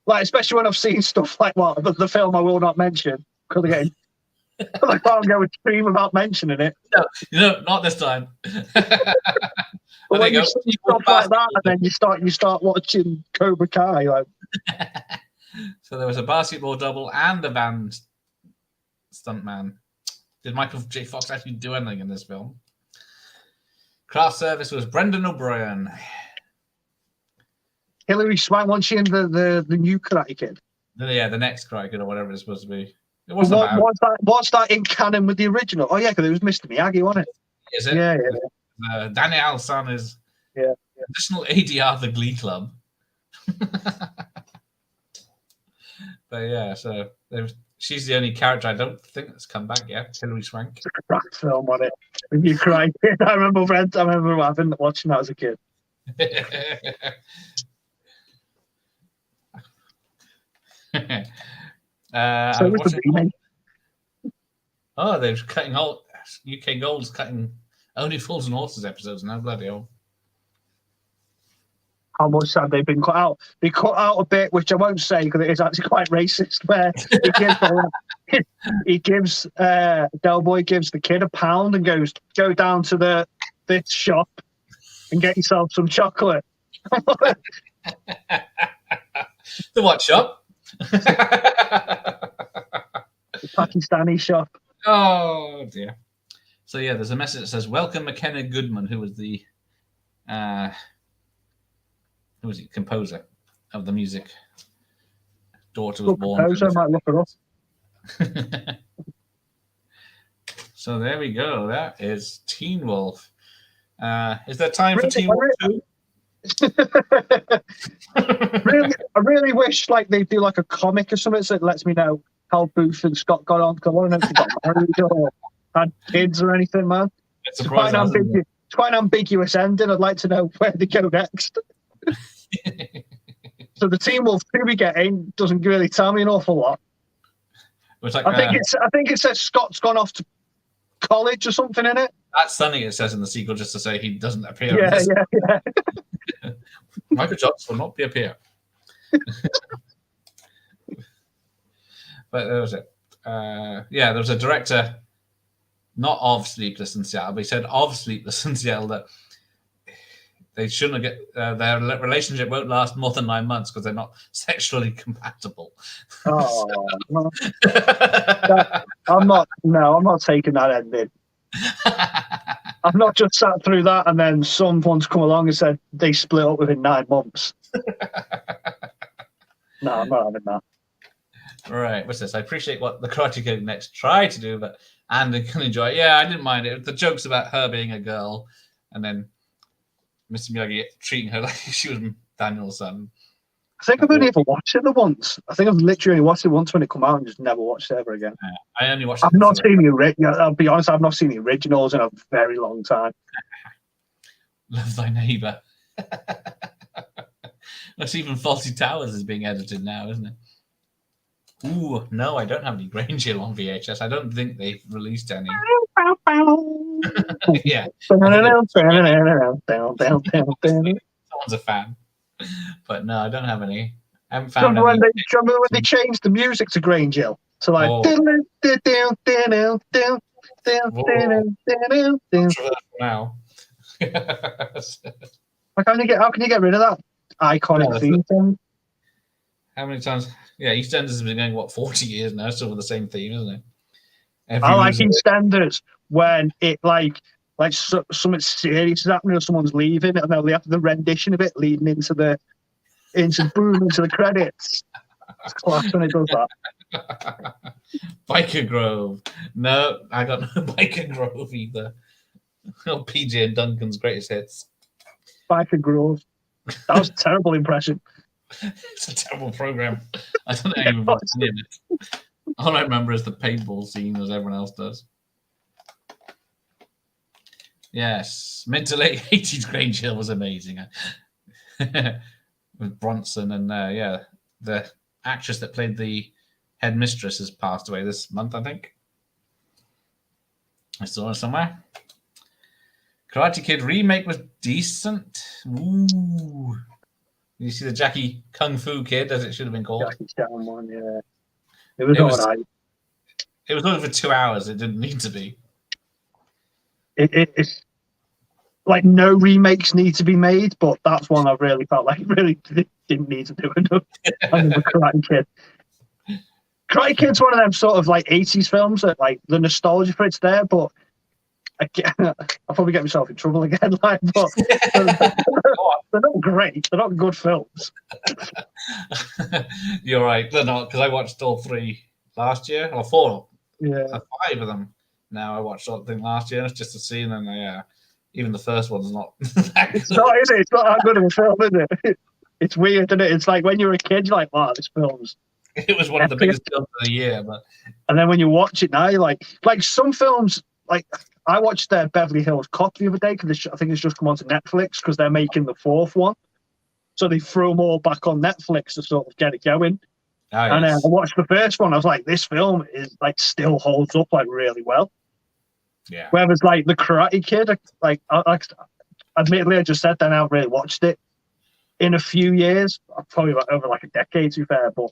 Like especially when I've seen stuff like the film I will not mention because again, I can't go and stream without mentioning it. No, not this time. But when you see stuff like that, and then you start watching Cobra Kai, like. So there was a basketball double and a band stuntman. Did Michael J. Fox actually do anything in this film? Craft service was Brendan O'Brien. Hilary Swank, wasn't she in the new Karate Kid? Yeah, the next Karate Kid or whatever it's supposed to be. It wasn't bad. What's that in canon with the original? Oh yeah, because it was Mr. Miyagi, wasn't it? Is it? Yeah. Danielle San is additional ADR of the Glee Club. But yeah, so she's the only character I don't think that's come back yet. Hilary Swank. It's a crap film on it. When you cry, I remember watching that as a kid. So was the remake. Oh, they're cutting all UK Gold's cutting Only Fools and Horses episodes now. Bloody hell. How much have they been cut out? They cut out a bit, which I won't say because it is actually quite racist, where Del Boy gives the kid £1 and goes, go down to this shop and get yourself some chocolate. The what shop? The Pakistani shop. Oh dear. So yeah, there's a message that says, "Welcome McKenna Goodman, who was the composer of the music. Daughter was born." Composer, I might look her up. So there we go. That is Teen Wolf. Is there time for Teen Wolf 2? I really wish like they do like a comic or something that lets me know how Booth and Scott got on, because I want to know if they got married or had kids or anything, man. It's quite an ambiguous ending. I'd like to know where they go next. So the Teen Wolf 2 we getting doesn't really tell me an awful lot. Like, I think it says Scott's gone off to college or something in it. That's something it says in the sequel, just to say he doesn't appear. Yeah. Michael Johnson will not be appear. But that was it. There was a director, not of Sleepless in Seattle, but he said of Sleepless in Seattle that they shouldn't get their relationship won't last more than 9 months because they're not sexually compatible. Oh, well, I'm not taking that ending. I've not just sat through that and then someone's come along and said they split up within 9 months. No, I'm not having that. Right, what's this? I appreciate what the Karate Kid next try to do, but Andy can enjoy it. Yeah, I didn't mind it. The jokes about her being a girl and then Mr. Miyagi treating her like she was Daniel's son. I think I've only ever watched it once. I think I've literally only watched it once when it came out and just never watched it ever again. I only watched. I've not seen the original. I'll be honest, I've not seen the originals in a very long time. Love Thy Neighbor. That's even Faulty Towers is being edited now, isn't it? Ooh, no, I don't have any Grange Hill on VHS. I don't think they've released any. Yeah. Someone's a fan. But no, I don't have any. I haven't found any. Do you remember when they changed the music to Grange Hill? So like now. How can you get rid of that iconic theme? How many times? Yeah, EastEnders has been going 40 years now, still with the same theme, isn't it? I like EastEnders when it something serious is happening or someone's leaving, and they have the rendition of it leading into the credits. It's class when it does that. Biker Grove. No, I got no Biker Grove either. Oh, PJ and Duncan's greatest hits. Biker Grove. That was a terrible impression. It's a terrible program. I don't know even what's in it. All I remember is the paintball scene, as everyone else does. Yes, mid to late 80s Grange Hill was amazing. with Bronson and yeah, the actress that played the headmistress has passed away this month, I think. I saw her somewhere. Karate Kid remake was decent. Ooh. You see the Jackie Kung Fu Kid, as it should have been called. Jackie Chan one, yeah. It was all right. It was over 2 hours. It didn't need to be. It's like no remakes need to be made, but that's one I really felt like really didn't need to do enough. I mean, the Karate Kid. Karate Kid's one of them sort of like 80s films that like the nostalgia for it's there, but again, I'll probably get myself in trouble again. Like, but they're not great. They're not good films. You're right. They're not, because I watched all 3 last year, or 4. Yeah, 5 of them. Now I watched something last year just to see, and then even the first one's not. It's not, is it? It's not that good of a film, is it? It's weird, isn't it? It's like when you're a kid, you're like, wow, this film's. It was one of the biggest films of the year, but. And then when you watch it now, you're like some films, like I watched Beverly Hills Cop the other day because I think it's just come onto Netflix because they're making the 4th one, so they threw them all back on Netflix to sort of get it going. Oh, yes. And I watched the first one. I was like, this film is like still holds up like really well. Yeah. Whereas like the Karate Kid, like admittedly, I just said that I haven't really watched it in a few years, probably over like a decade, to be fair. But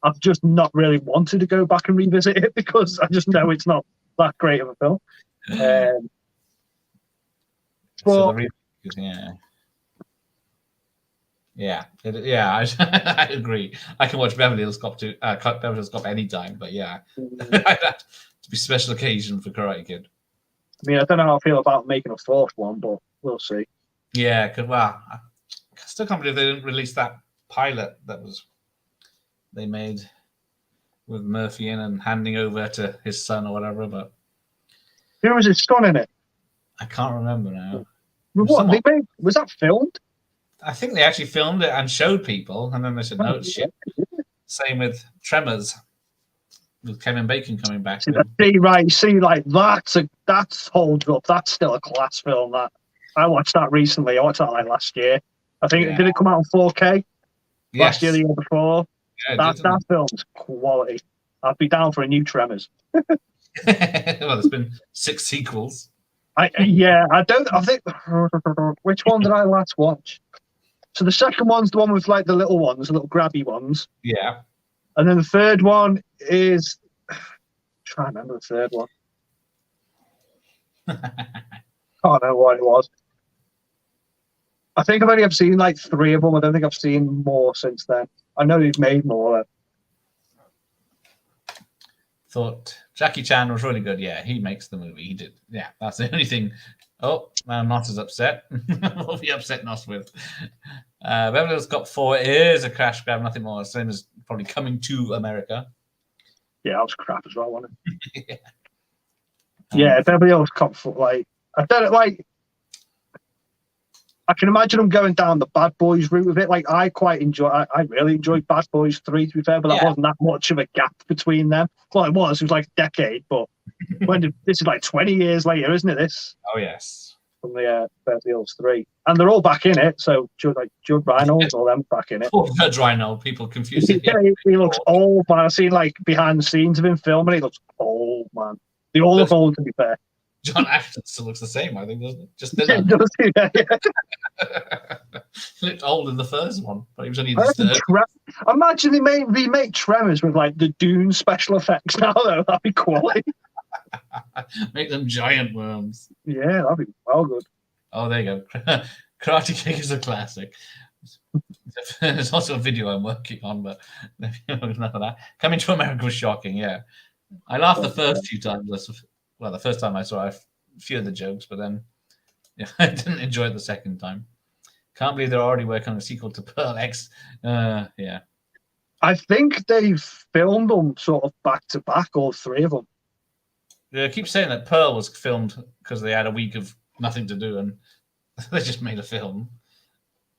I've just not really wanted to go back and revisit it because I just know it's not that great of a film. I agree. I can watch Beverly Hills Cop anytime, but yeah, to be special occasion for Karate Kid. I mean, I don't know how I feel about making a 4th one, but we'll see. Yeah, because I still can't believe they didn't release that pilot that they made with Murphy in and handing over to his son or whatever. But who was his son in it? I can't remember now. Was that filmed? I think they actually filmed it and showed people, and then they said, no, it's shit. Same with Tremors, with Kevin Bacon coming back. See, like that's holds up. That's still a class film. That I watched that recently. I watched that like last year. I think did it come out in 4K? Yes. Last year, the year before. Yeah, that film's quality. I'd be down for a new Tremors. Well, there's been 6 sequels. I think which one did I last watch? So the second one's the one with like the little ones, the little grabby ones. Yeah. And then the third one is I'm trying to remember the third one. Can't know what it was. I think I've only ever seen like 3 of them. I don't think I've seen more since then. I know he's made more. Thought Jackie Chan was really good. Yeah, he makes the movie. He did. Yeah, that's the only thing. Oh, now Nos is upset. What will be upset Nos with? Beverly Hills Cop 4 is a crash grab, nothing more. Same as probably Coming to America. Yeah, that was crap as well, wasn't it? Yeah, Beverly Hills Cop 4, like, I don't like. I can imagine them going down the Bad Boys route with it. Like, I really enjoyed Bad Boys 3, to be fair, but that wasn't that much of a gap between them. Well, it was like a decade, but this is like 20 years later, isn't it? This? Oh, yes. From the Beverly Hills 3. And they're all back in it, so Judd Reynolds, all them back in it. Oh, Judd Reynolds, people confuse it. Yeah, he looks old, man. I've seen like behind the scenes of him filming, he looks old, man. They all look old, to be fair. John Ashton still looks the same, I think, doesn't it? Just thinner. Does he? Looked old in the first one, but he was only in the third. Imagine they remake Tremors with like the Dune special effects now, though. That'd be quality. Make them giant worms. Yeah, that'd be well good. Oh, there you go. Karate Kid is a classic. There's also a video I'm working on, but enough of that. Coming to America was shocking, yeah. I laughed the first few times. Well, the first time I saw a few of the jokes, but then I didn't enjoy it the second time. Can't believe they're already working on a sequel to Pearl X. Yeah. I think they've filmed them sort of back to back, all 3 of them. They keep saying that Pearl was filmed because they had a week of nothing to do and they just made a film.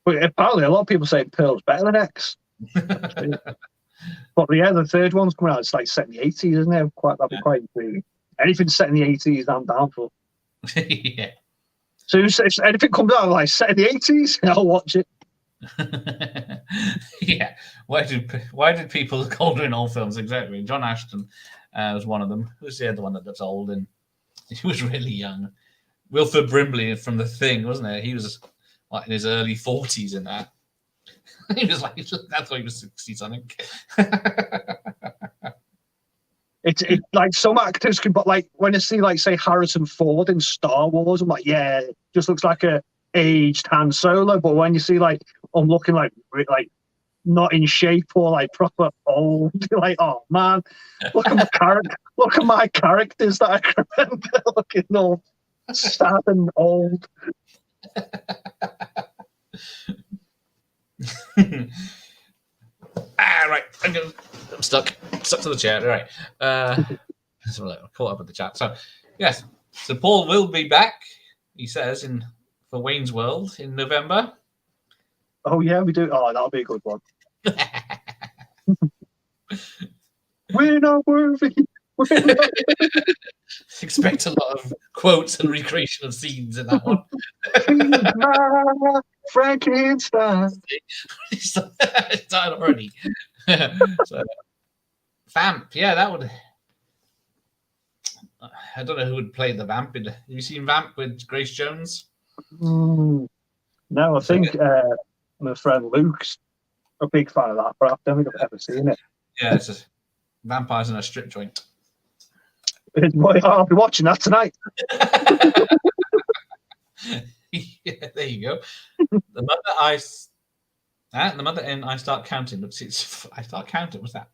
But apparently a lot of people say Pearl's better than X. But yeah, the third one's coming out. It's like set in the 80s, isn't it? That'd be quite intriguing. Anything set in the 80s, I'm down for. Yeah. So if anything comes out like set in the 80s, I'll watch it. Yeah. Why did people look older in old films? Exactly. John Ashton was one of them. Who's the other one that looks old and he was really young? Wilford Brimley from The Thing, wasn't it? He was like in his early 40s in that. He was like, that's why he was 60 something. It's like some actors can, but like when I see like say Harrison Ford in Star Wars, I'm like, yeah, just looks like a aged Han Solo. But when you see like I'm looking like not in shape or like proper old, you're like, oh man, look at my character, look at my characters that I can remember looking all sad and old. Right. I'm stuck to the chair. Right. So I caught up with the chat. So yes, so Paul will be back. He says for Wayne's World in November. Oh yeah, we do. Oh, that'll be a good one. We're not worthy. Expect a lot of quotes and recreation of scenes in that one. Frankenstein. It's started already. So, Vamp, yeah, that would. I don't know who would play the Vamp. Have you seen Vamp with Grace Jones? No, I think my friend Luke's a big fan of that, but I don't think I've ever seen it. Yeah, it's just vampires in a strip joint. I'll be watching that tonight. Yeah, there you go. The mother in I Start Counting. I Start Counting. What's that?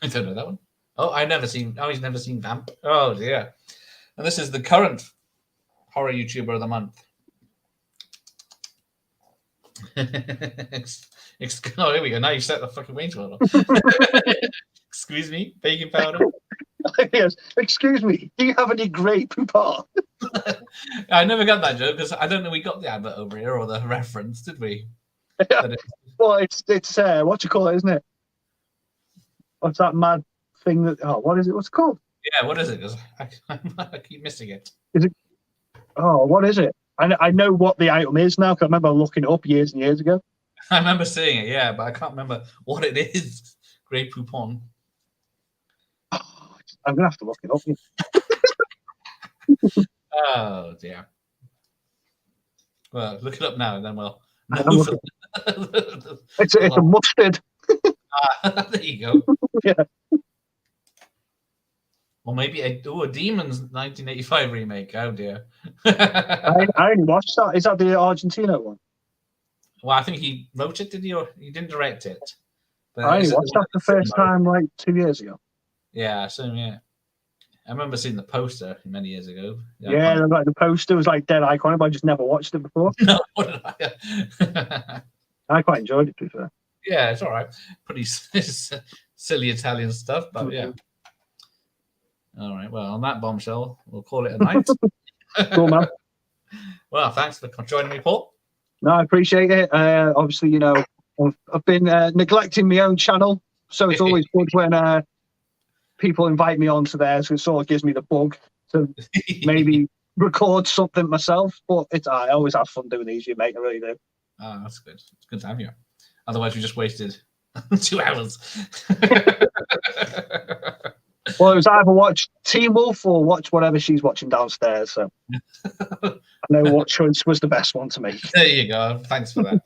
I don't know that one. Oh, he's never seen Vamp. Oh dear. And this is the current horror YouTuber of the month. Oh, here we go. Now you set the fucking Wayne's World up. Excuse me, baking powder. Yes. Excuse me. Do you have any Grey Poupon? I never got that joke because I don't know we got the advert over here or the reference, did we? Yeah. Well, it's what you call it, isn't it? What's that mad thing that? Oh, what is it? What's it called? Yeah, what is it? I keep missing it. Is it? Oh, what is it? I know what the item is now because I remember looking it up years and years ago. I remember seeing it, yeah, but I can't remember what it is. Grey Poupon. Oh, I'm gonna have to look it up. Oh dear. Well, look it up now, and then we'll. It's a mustard. There you go. Yeah. Or maybe a Demons 1985 remake. Oh dear. I only watched that. Is that the Argentina one? Well, I think he wrote it, did he? Or he didn't direct it. But I only watched that the first time like 2 years ago. Yeah, so yeah. I remember seeing the poster many years ago. Yeah, like the poster was like dead iconic, but I just never watched it before. No, what did I? I quite enjoyed it, to be fair. Yeah, it's all right. Pretty silly Italian stuff, but yeah. All right. Well, on that bombshell, we'll call it a night. Cool, man. Well, thanks for joining me, Paul. No, I appreciate it. Obviously, I've been neglecting my own channel, so it's always good when people invite me onto theirs. So it sort of gives me the bug to maybe record something myself. But I always have fun doing these, mate. I really do. Oh, that's good. It's good to have you. Otherwise, we just wasted 2 hours. Well, it was either watch Teen Wolf or watch whatever she's watching downstairs. So I know what choice was the best one to make. There you go. Thanks for that.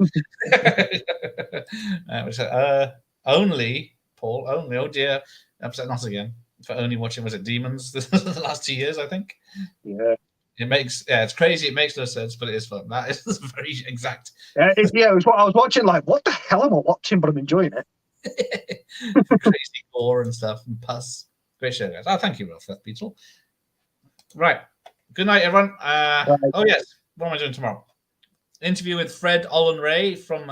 Only, Paul, only. Oh dear. Upset not again. For only watching, was it Demons the last 2 years, I think? Yeah. It's crazy. It makes no sense, but it is fun. That is very exact. It was what I was watching. Like, what the hell am I watching? But I'm enjoying it. Crazy gore and stuff and pus. Great show, guys. Oh, thank you, Rolf. That's beautiful. Right. Good night, everyone. Oh, yes. What am I doing tomorrow? Interview with Fred Olin Ray from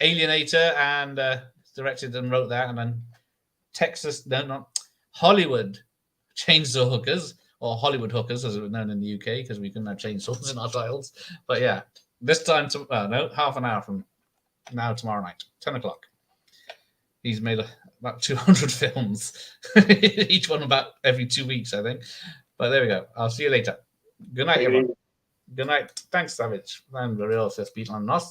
Alienator and directed and wrote that. And then Hollywood Chainsaw Hookers, or Hollywood Hookers, as it was known in the UK, because we couldn't have chainsaws in our titles. But yeah, this time, half an hour from now, tomorrow night, 10 o'clock. He's made about 200 films, each one about every 2 weeks, I think. But there we go. I'll see you later. Good night, everyone. Good night. Thanks, Savage. I'm the real fifth beat on us.